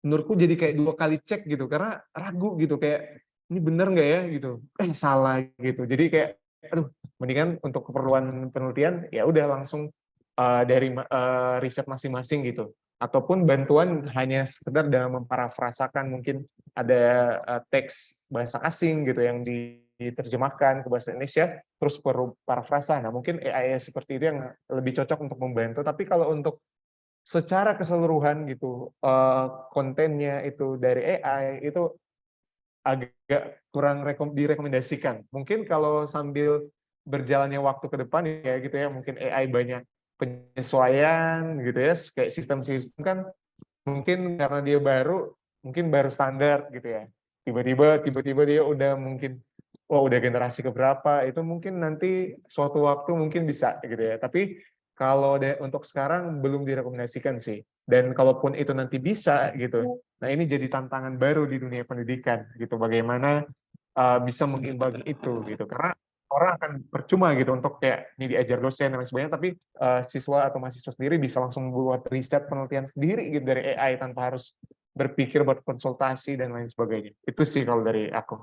menurutku jadi kayak 2 kali cek gitu, karena ragu gitu, kayak, "Ini bener nggak ya?" Gitu, salah gitu. Jadi kayak, aduh, mendingan untuk keperluan penelitian, ya udah langsung, dari riset masing-masing gitu. Ataupun bantuan hanya sekedar dalam memparafrasakan, mungkin ada, teks bahasa asing gitu yang diterjemahkan ke bahasa Indonesia, terus perlu parafrasa. Nah, mungkin AI seperti itu yang lebih cocok untuk membantu. Tapi kalau untuk secara keseluruhan gitu, kontennya itu dari AI, itu agak kurang direkomendasikan. Mungkin kalau sambil berjalannya waktu ke depan ya gitu ya, mungkin AI banyak penyesuaian gitu ya, kayak sistem-sistem kan mungkin karena dia mungkin baru standar gitu ya. Tiba-tiba dia udah mungkin, wah udah generasi keberapa, itu mungkin nanti suatu waktu mungkin bisa gitu ya. Tapi kalau untuk sekarang belum direkomendasikan sih. Dan kalaupun itu nanti bisa gitu, nah ini jadi tantangan baru di dunia pendidikan gitu. Bagaimana bisa mengimbangi itu gitu. Karena orang akan percuma gitu untuk kayak ini diajar dosen dan lain sebagainya, tapi siswa atau mahasiswa sendiri bisa langsung membuat riset penelitian sendiri gitu dari AI tanpa harus berpikir buat konsultasi dan lain sebagainya. Itu sih kalau dari aku.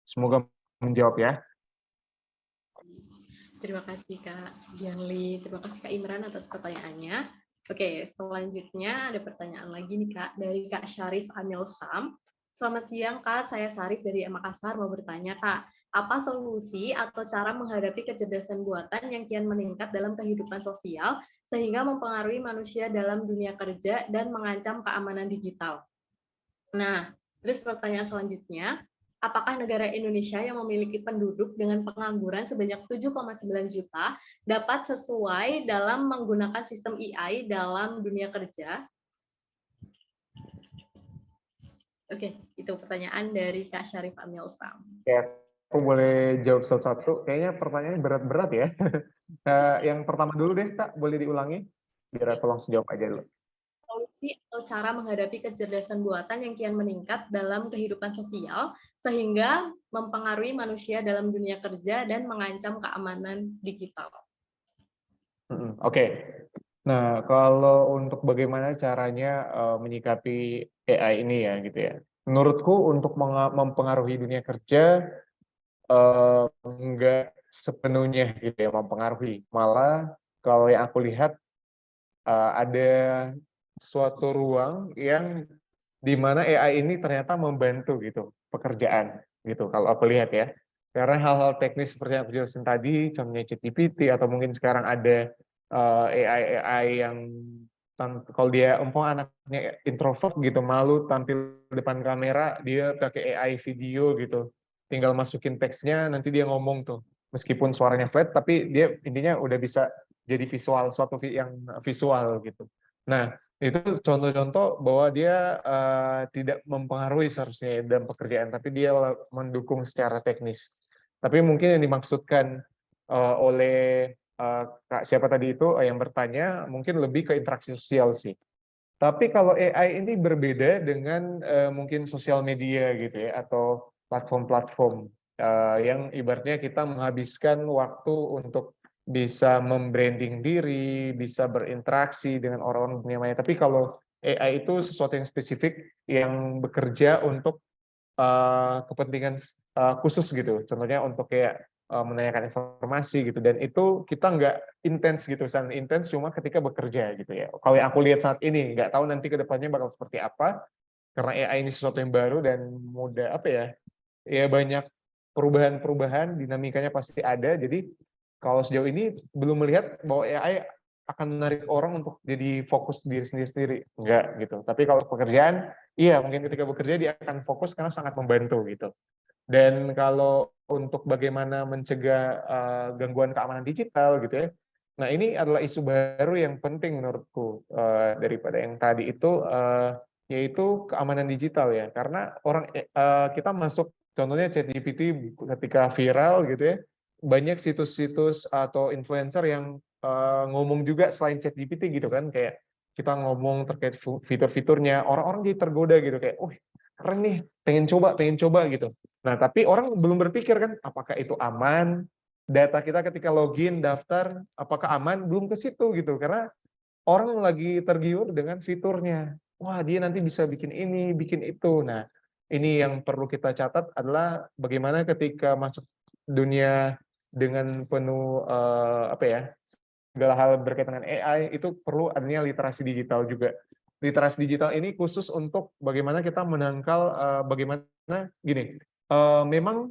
Semoga menjawab ya. Terima kasih Kak Gianli, terima kasih Kak Imran atas pertanyaannya. Oke, selanjutnya ada pertanyaan lagi nih Kak, dari Kak Syarif Amil Sam. Selamat siang Kak, saya Syarif dari Makassar mau bertanya Kak, apa solusi atau cara menghadapi kecerdasan buatan yang kian meningkat dalam kehidupan sosial sehingga mempengaruhi manusia dalam dunia kerja dan mengancam keamanan digital? Nah, terus pertanyaan selanjutnya, apakah negara Indonesia yang memiliki penduduk dengan pengangguran sebanyak 7,9 juta dapat sesuai dalam menggunakan sistem AI dalam dunia kerja? Oke, itu pertanyaan dari Kak Syarif Amil Sam. Ya, aku boleh jawab satu-satu. Kayaknya pertanyaannya berat-berat ya. Yang pertama dulu deh, Kak, boleh diulangi? Biar aku langsung jawab aja dulu. Solusi atau cara menghadapi kecerdasan buatan yang kian meningkat dalam kehidupan sosial sehingga mempengaruhi manusia dalam dunia kerja dan mengancam keamanan digital. Oke. Nah, kalau untuk bagaimana caranya menyikapi AI ini ya gitu ya. Menurutku untuk mempengaruhi dunia kerja enggak sepenuhnya gitu ya mempengaruhi. Malah kalau yang aku lihat ada suatu ruang yang di mana AI ini ternyata membantu gitu pekerjaan gitu kalau aku lihat ya. Karena hal-hal teknis seperti yang aku jelasin tadi, contohnya ChatGPT atau mungkin sekarang ada AI yang kalau dia anaknya introvert gitu, malu tampil depan kamera, dia pakai AI video gitu. Tinggal masukin teksnya, nanti dia ngomong tuh. Meskipun suaranya flat, tapi dia intinya udah bisa jadi visual, suatu yang visual gitu. Nah, itu contoh-contoh bahwa dia tidak mempengaruhi seharusnya dalam pekerjaan, tapi dia mendukung secara teknis. Tapi mungkin yang dimaksudkan oleh Kak siapa tadi itu yang bertanya, mungkin lebih ke interaksi sosial sih. Tapi kalau AI ini berbeda dengan mungkin sosial media gitu ya, atau platform-platform yang ibaratnya kita menghabiskan waktu untuk bisa membranding diri, bisa berinteraksi dengan orang-orang dunia maya. Tapi kalau AI itu sesuatu yang spesifik yang bekerja untuk kepentingan khusus gitu. Contohnya untuk kayak menanyakan informasi gitu. Dan itu kita nggak intens gitu, sangat intens cuma ketika bekerja gitu ya. Kalau yang aku lihat saat ini, nggak tahu nanti ke depannya bakal seperti apa, karena AI ini sesuatu yang baru dan mudah ya banyak perubahan-perubahan, dinamikanya pasti ada. Jadi kalau sejauh ini belum melihat bahwa AI akan menarik orang untuk jadi fokus diri sendiri-sendiri. Enggak gitu. Tapi kalau pekerjaan, iya mungkin ketika bekerja dia akan fokus karena sangat membantu gitu. Dan kalau untuk bagaimana mencegah gangguan keamanan digital gitu ya, nah ini adalah isu baru yang penting menurutku daripada yang tadi itu, yaitu keamanan digital ya. Karena kita masuk, contohnya ChatGPT ketika viral gitu ya, banyak situs-situs atau influencer yang ngomong juga selain ChatGPT gitu kan, kayak kita ngomong terkait fitur-fiturnya, orang-orang jadi tergoda gitu kayak, keren nih, pengen coba gitu. Nah, tapi orang belum berpikir kan, apakah itu aman? Data kita ketika login, daftar, apakah aman? Belum ke situ gitu, karena orang lagi tergiur dengan fiturnya. wah dia nanti bisa bikin ini, bikin itu. Nah, ini yang perlu kita catat adalah bagaimana ketika masuk dunia dengan penuh apa ya, segala hal berkaitan dengan AI itu perlu adanya literasi digital juga. Literasi digital ini khusus untuk bagaimana kita menangkal bagaimana gini, memang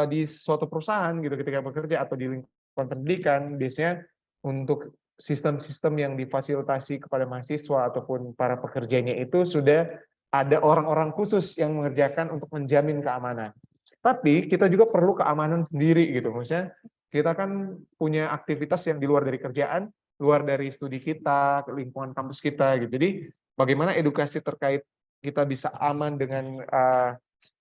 di suatu perusahaan gitu ketika bekerja atau di lingkungan pendidikan biasanya untuk sistem-sistem yang difasilitasi kepada mahasiswa ataupun para pekerjanya itu sudah ada orang-orang khusus yang mengerjakan untuk menjamin keamanan. Tapi kita juga perlu keamanan sendiri gitu. Maksudnya kita kan punya aktivitas yang di luar dari kerjaan, luar dari studi kita, lingkungan kampus kita gitu. Jadi bagaimana edukasi terkait kita bisa aman dengan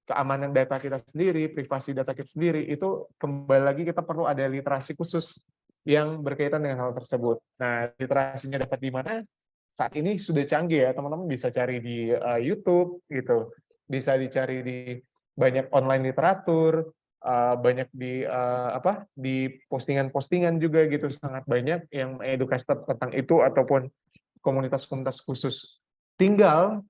keamanan data kita sendiri, privasi data kita sendiri, itu kembali lagi kita perlu ada literasi khusus yang berkaitan dengan hal tersebut. Nah, literasinya dapat di mana? Saat ini sudah canggih ya, teman-teman bisa cari di YouTube gitu, bisa dicari di banyak online literatur, banyak di di postingan-postingan juga gitu, sangat banyak yang edukasi tentang itu ataupun komunitas-komunitas khusus. Tinggal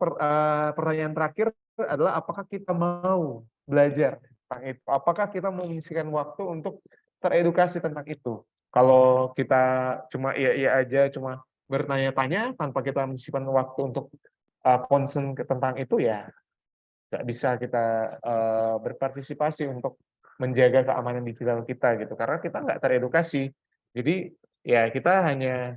pertanyaan terakhir adalah apakah kita mau belajar tentang itu? Apakah kita mau mengisikan waktu untuk teredukasi tentang itu? Kalau kita cuma iya-iya aja, cuma bertanya-tanya tanpa kita menyisipkan waktu untuk concern tentang itu, ya nggak bisa kita berpartisipasi untuk menjaga keamanan digital kita gitu, karena kita nggak teredukasi. Jadi ya kita hanya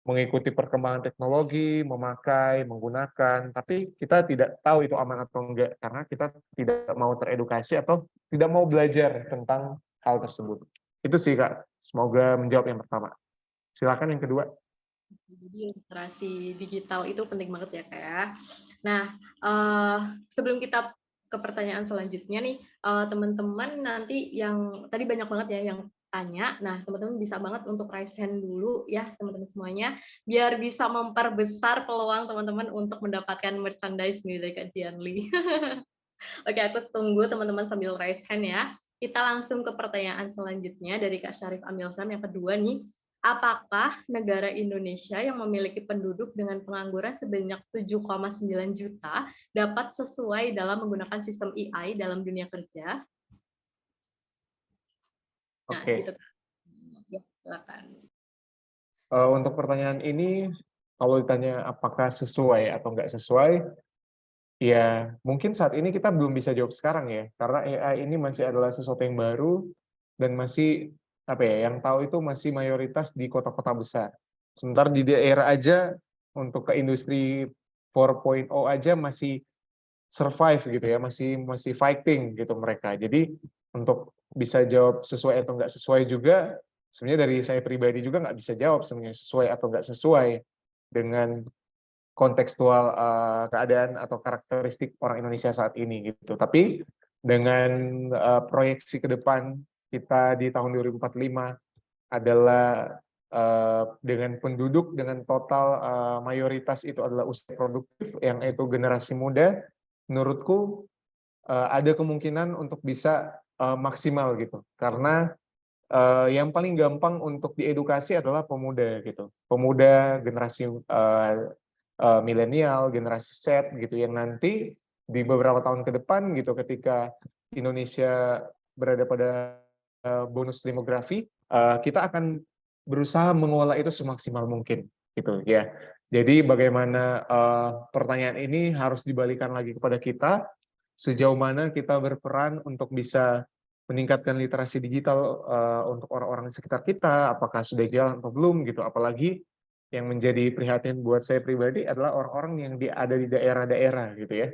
mengikuti perkembangan teknologi, memakai, menggunakan, tapi kita tidak tahu itu aman atau enggak, karena kita tidak mau teredukasi atau tidak mau belajar tentang hal tersebut. Itu sih Kak, semoga menjawab yang pertama. Silakan yang kedua. Jadi literasi digital itu penting banget ya Kak ya. Nah, sebelum kita ke pertanyaan selanjutnya nih, teman-teman nanti yang tadi banyak banget ya yang tanya, nah teman-teman bisa banget untuk raise hand dulu ya teman-teman semuanya, biar bisa memperbesar peluang teman-teman untuk mendapatkan merchandise nih dari Kak Jianli. Oke, aku tunggu teman-teman sambil raise hand ya. Kita langsung ke pertanyaan selanjutnya dari Kak Syarif Amilsam yang kedua nih. Apakah negara Indonesia yang memiliki penduduk dengan pengangguran sebanyak 7,9 juta dapat sesuai dalam menggunakan sistem AI dalam dunia kerja? Nah, Oke. gitu. Ya, silakan. Untuk pertanyaan ini, kalau ditanya apakah sesuai atau nggak sesuai, ya mungkin saat ini kita belum bisa jawab sekarang ya, karena AI ini masih adalah sesuatu yang baru dan masih apa ya, yang tahu itu masih mayoritas di kota-kota besar. Sementara di daerah aja untuk ke industri 4.0 aja masih survive gitu ya, masih fighting gitu mereka. Jadi untuk bisa jawab sesuai atau nggak sesuai juga, sebenarnya dari saya pribadi juga nggak bisa jawab sebenarnya sesuai atau nggak sesuai dengan kontekstual keadaan atau karakteristik orang Indonesia saat ini gitu. Tapi dengan proyeksi ke depan kita di tahun 2045 adalah dengan penduduk dengan total mayoritas itu adalah usia produktif yang itu generasi muda, menurutku ada kemungkinan untuk bisa maksimal gitu. Karena yang paling gampang untuk diedukasi adalah pemuda gitu. Pemuda, generasi milenial, generasi Z gitu yang nanti di beberapa tahun ke depan gitu ketika Indonesia berada pada bonus demografi, kita akan berusaha mengolah itu semaksimal mungkin gitu ya. Jadi bagaimana pertanyaan ini harus dibalikan lagi kepada kita, sejauh mana kita berperan untuk bisa meningkatkan literasi digital untuk orang-orang di sekitar kita, apakah sudah jalan atau belum gitu. Apalagi yang menjadi prihatin buat saya pribadi adalah orang-orang yang ada di daerah-daerah gitu ya.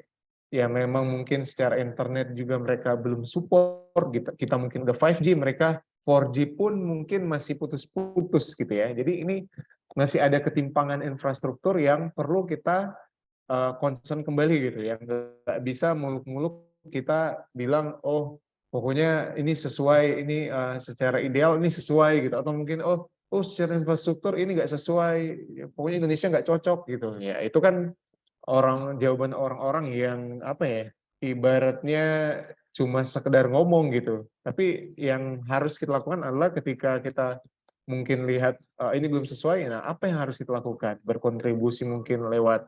Ya memang mungkin secara internet juga mereka belum support gitu. Kita mungkin udah 5G, mereka 4G pun mungkin masih putus-putus gitu ya. Jadi ini masih ada ketimpangan infrastruktur yang perlu kita concern kembali gitu ya. Nggak bisa muluk-muluk kita bilang, oh pokoknya ini sesuai, ini secara ideal ini sesuai gitu. Atau mungkin oh secara infrastruktur ini nggak sesuai, pokoknya Indonesia nggak cocok gitu. Ya itu kan jawaban orang-orang yang apa ya, ibaratnya cuma sekedar ngomong gitu. Tapi yang harus kita lakukan adalah ketika kita mungkin lihat ini belum sesuai, nah apa yang harus kita lakukan? Berkontribusi mungkin lewat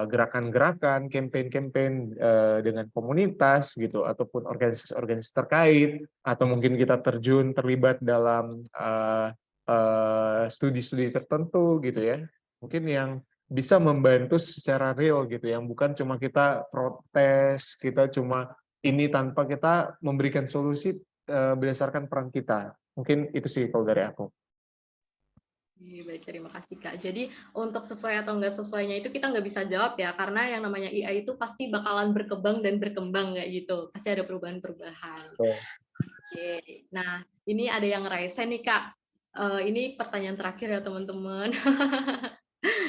gerakan-gerakan, campaign-campaign dengan komunitas gitu, ataupun organisasi-organisasi terkait, atau mungkin kita terlibat dalam studi-studi tertentu gitu ya, mungkin yang bisa membantu secara real gitu, yang bukan cuma kita protes, kita cuma ini tanpa kita memberikan solusi berdasarkan peran kita. Mungkin itu sih kalau dari aku. Baik, terima kasih Kak. Jadi untuk sesuai atau enggak sesuainya itu kita nggak bisa jawab ya, karena yang namanya AI itu pasti bakalan berkembang dan berkembang kayak gitu. Pasti ada perubahan-perubahan. Oke, nah ini ada yang raise nih Kak. Ini pertanyaan terakhir ya teman-teman.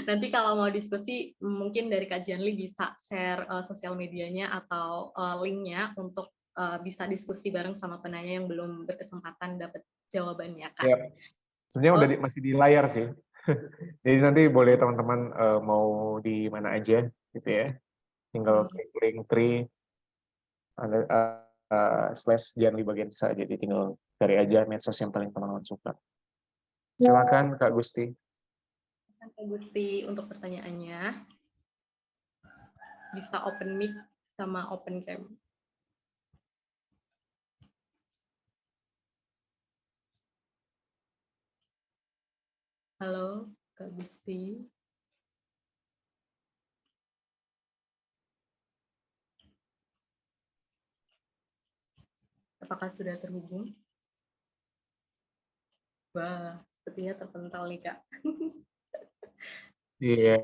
Nanti kalau mau diskusi mungkin dari Kak Jianli bisa share sosial medianya atau linknya untuk bisa diskusi bareng sama penanya yang belum berkesempatan dapat jawabannya Kak. Ya, sebenarnya masih di layar sih. Jadi nanti boleh teman-teman mau di mana aja gitu ya. Tinggal klik link tree slash Jianli Bagensa, jadi tinggal cari aja medsos yang paling teman-teman suka. Silakan Kak Gusti. Kak Gusti untuk pertanyaannya. Bisa open mic sama open cam. Halo, Kak Gusti. Apakah sudah terhubung? Wah, sepertinya terpental nih, Kak. Iya.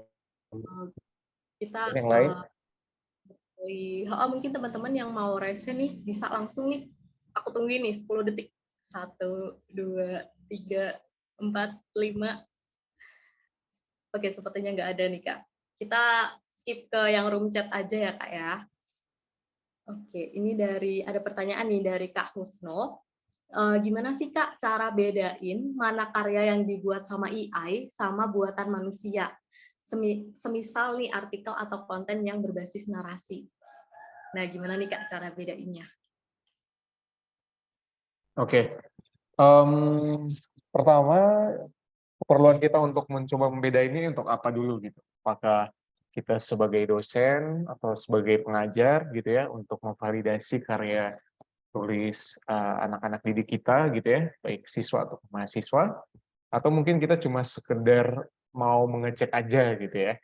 Kita yang lain? mungkin teman-teman yang mau raise nih bisa langsung nih. Aku tungguin nih 10 detik. 1, 2, 3, 4, 5. Oke, sepertinya nggak ada nih, Kak. Kita skip ke yang room chat aja ya, Kak ya. Oke, ini ada pertanyaan nih dari Kak Husno. Gimana sih Kak cara bedain mana karya yang dibuat sama AI sama buatan manusia? Semisal nih artikel atau konten yang berbasis narasi. Nah, gimana nih Kak cara bedainnya? Oke. Pertama, keperluan kita untuk mencoba membeda ini untuk apa dulu gitu. Apakah kita sebagai dosen atau sebagai pengajar gitu ya, untuk memvalidasi karya tulis anak-anak didik kita gitu ya, baik siswa atau mahasiswa, atau mungkin kita cuma sekedar mau mengecek aja gitu ya.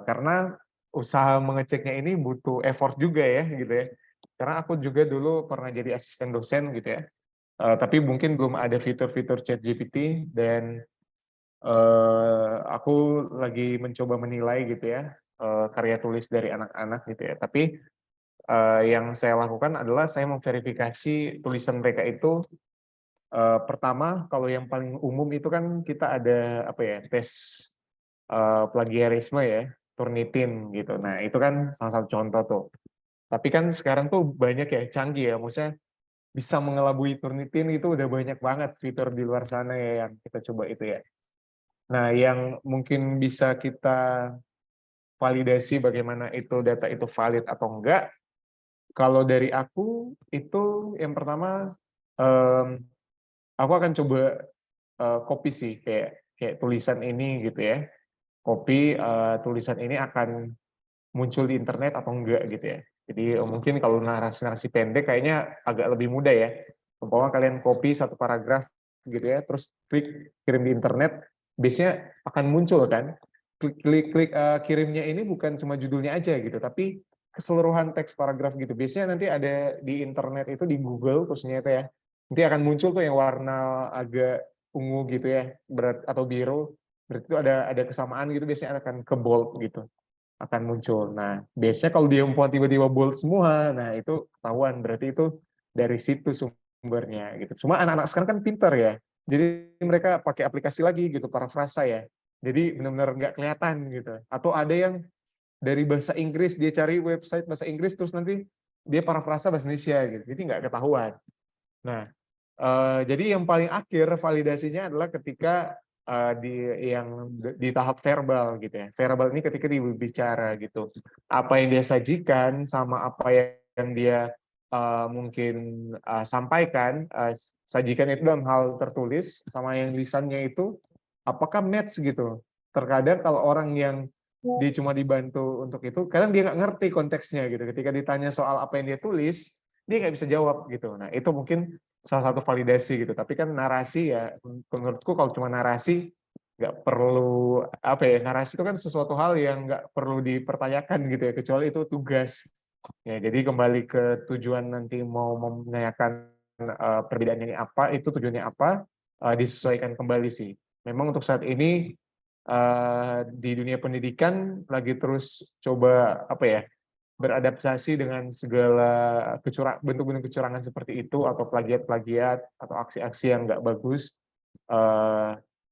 Karena usaha mengeceknya ini butuh effort juga ya gitu ya. Karena aku juga dulu pernah jadi asisten dosen gitu ya. Tapi mungkin belum ada fitur-fitur ChatGPT, dan aku lagi mencoba menilai gitu ya karya tulis dari anak-anak gitu ya. Tapi yang saya lakukan adalah saya memverifikasi tulisan mereka itu. Pertama, kalau yang paling umum itu kan kita ada apa ya, tes plagiarisme ya, Turnitin gitu. Nah itu kan salah satu contoh tuh. Tapi kan sekarang tuh banyak ya, canggih ya, maksudnya bisa mengelabui Turnitin itu udah banyak banget fitur di luar sana ya yang kita coba itu ya. Nah, yang mungkin bisa kita validasi bagaimana itu data itu valid atau enggak, kalau dari aku itu yang pertama aku akan coba copy sih, kayak tulisan ini gitu ya. Copy tulisan ini akan muncul di internet atau enggak gitu ya. Jadi mungkin kalau narasi-narasi pendek kayaknya agak lebih mudah ya. Umpama kalian copy satu paragraf gitu ya, terus klik kirim di internet, biasanya akan muncul kan. Klik kirimnya ini bukan cuma judulnya aja gitu, tapi keseluruhan teks paragraf gitu. Biasanya nanti ada di internet itu, di Google khususnya itu ya, nanti akan muncul tuh yang warna agak ungu gitu ya, atau biru. Berarti itu ada kesamaan gitu, biasanya akan ke bold gitu, akan muncul. Nah, biasanya kalau dia tiba-tiba bold semua, nah itu ketahuan, berarti itu dari situ sumbernya gitu. Cuma anak-anak sekarang kan pinter ya, jadi mereka pakai aplikasi lagi gitu, parafrasa ya. Jadi benar-benar nggak kelihatan gitu. Atau ada yang dari bahasa Inggris, dia cari website bahasa Inggris, terus nanti dia parafrasa bahasa Indonesia gitu, jadi nggak ketahuan. Nah, jadi yang paling akhir validasinya adalah ketika di tahap verbal gitu ya. Verbal ini ketika dia berbicara gitu. Apa yang dia sajikan sama apa yang dia mungkin sampaikan, sajikan itu dalam hal tertulis sama yang lisannya itu apakah match gitu. Terkadang kalau orang yang dia cuma dibantu untuk itu, kadang dia nggak ngerti konteksnya gitu. Ketika ditanya soal apa yang dia tulis, dia nggak bisa jawab gitu. Nah itu mungkin salah satu validasi gitu. Tapi kan narasi ya, menurutku kalau cuma narasi nggak perlu apa ya, narasi itu kan sesuatu hal yang nggak perlu dipertanyakan gitu ya, kecuali itu tugas. Ya, jadi kembali ke tujuan nanti mau menanyakan perbedaannya ini apa, itu tujuannya apa, disesuaikan kembali sih. Memang untuk saat ini di dunia pendidikan lagi terus coba apa ya, beradaptasi dengan segala bentuk-bentuk kecurangan seperti itu, atau plagiat-plagiat atau aksi-aksi yang nggak bagus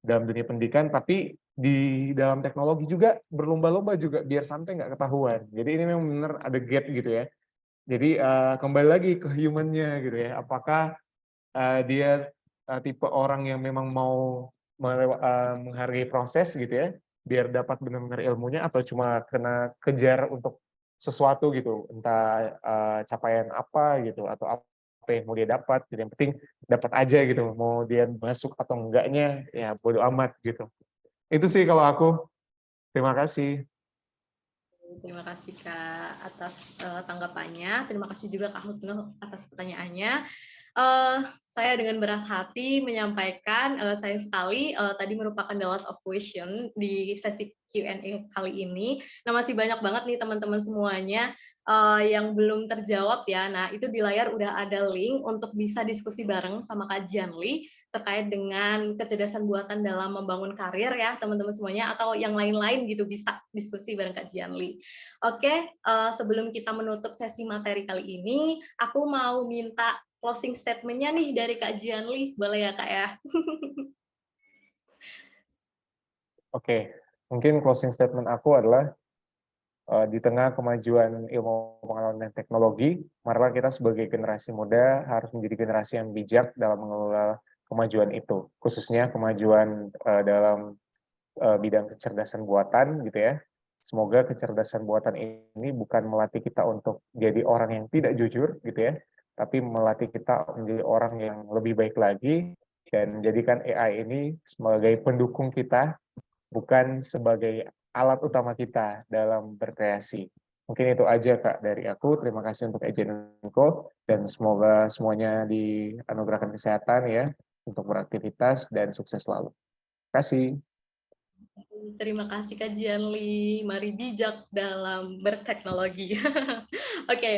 dalam dunia pendidikan. Tapi di dalam teknologi juga berlomba-lomba juga biar sampai nggak ketahuan. Jadi ini memang benar ada gap gitu ya. Jadi kembali lagi ke human-nya gitu ya. Apakah dia tipe orang yang memang mau menghargai proses gitu ya, biar dapat benar-benar ilmunya, atau cuma kena kejar untuk sesuatu gitu, entah capaian apa gitu, atau apa yang mau dia dapat. Jadi yang penting dapat aja gitu, mau dia masuk atau enggaknya ya bodo amat gitu. Itu sih kalau aku. Terima kasih. Terima kasih Kak atas tanggapannya. Terima kasih juga Kak Husnul atas pertanyaannya. Saya dengan berat hati menyampaikan, sayang sekali tadi merupakan the last of question di sesi Q&A kali ini. Nah, masih banyak banget nih teman-teman semuanya yang belum terjawab ya. Nah, itu di layar udah ada link untuk bisa diskusi bareng sama Kak Jianli terkait dengan kecerdasan buatan dalam membangun karir ya teman-teman semuanya, atau yang lain-lain gitu, bisa diskusi bareng Kak Jianli. Oke, sebelum kita menutup sesi materi kali ini, aku mau minta closing statement-nya nih dari Kak Jianli, boleh ya Kak ya? Oke, mungkin closing statement aku adalah di tengah kemajuan ilmu pengetahuan dan teknologi, marilah kita sebagai generasi muda harus menjadi generasi yang bijak dalam mengelola kemajuan itu, khususnya kemajuan dalam bidang kecerdasan buatan gitu ya. Semoga kecerdasan buatan ini bukan melatih kita untuk jadi orang yang tidak jujur gitu ya, tapi melatih kita menjadi orang yang lebih baik lagi, dan menjadikan AI ini sebagai pendukung kita, bukan sebagai alat utama kita dalam berkreasi. Mungkin itu aja Kak dari aku. Terima kasih untuk Ejenko, dan semoga semuanya dianugerahkan kesehatan ya untuk beraktivitas, dan sukses selalu. Terima kasih. Terima kasih Kak Jianli. Mari bijak dalam berteknologi. Oke.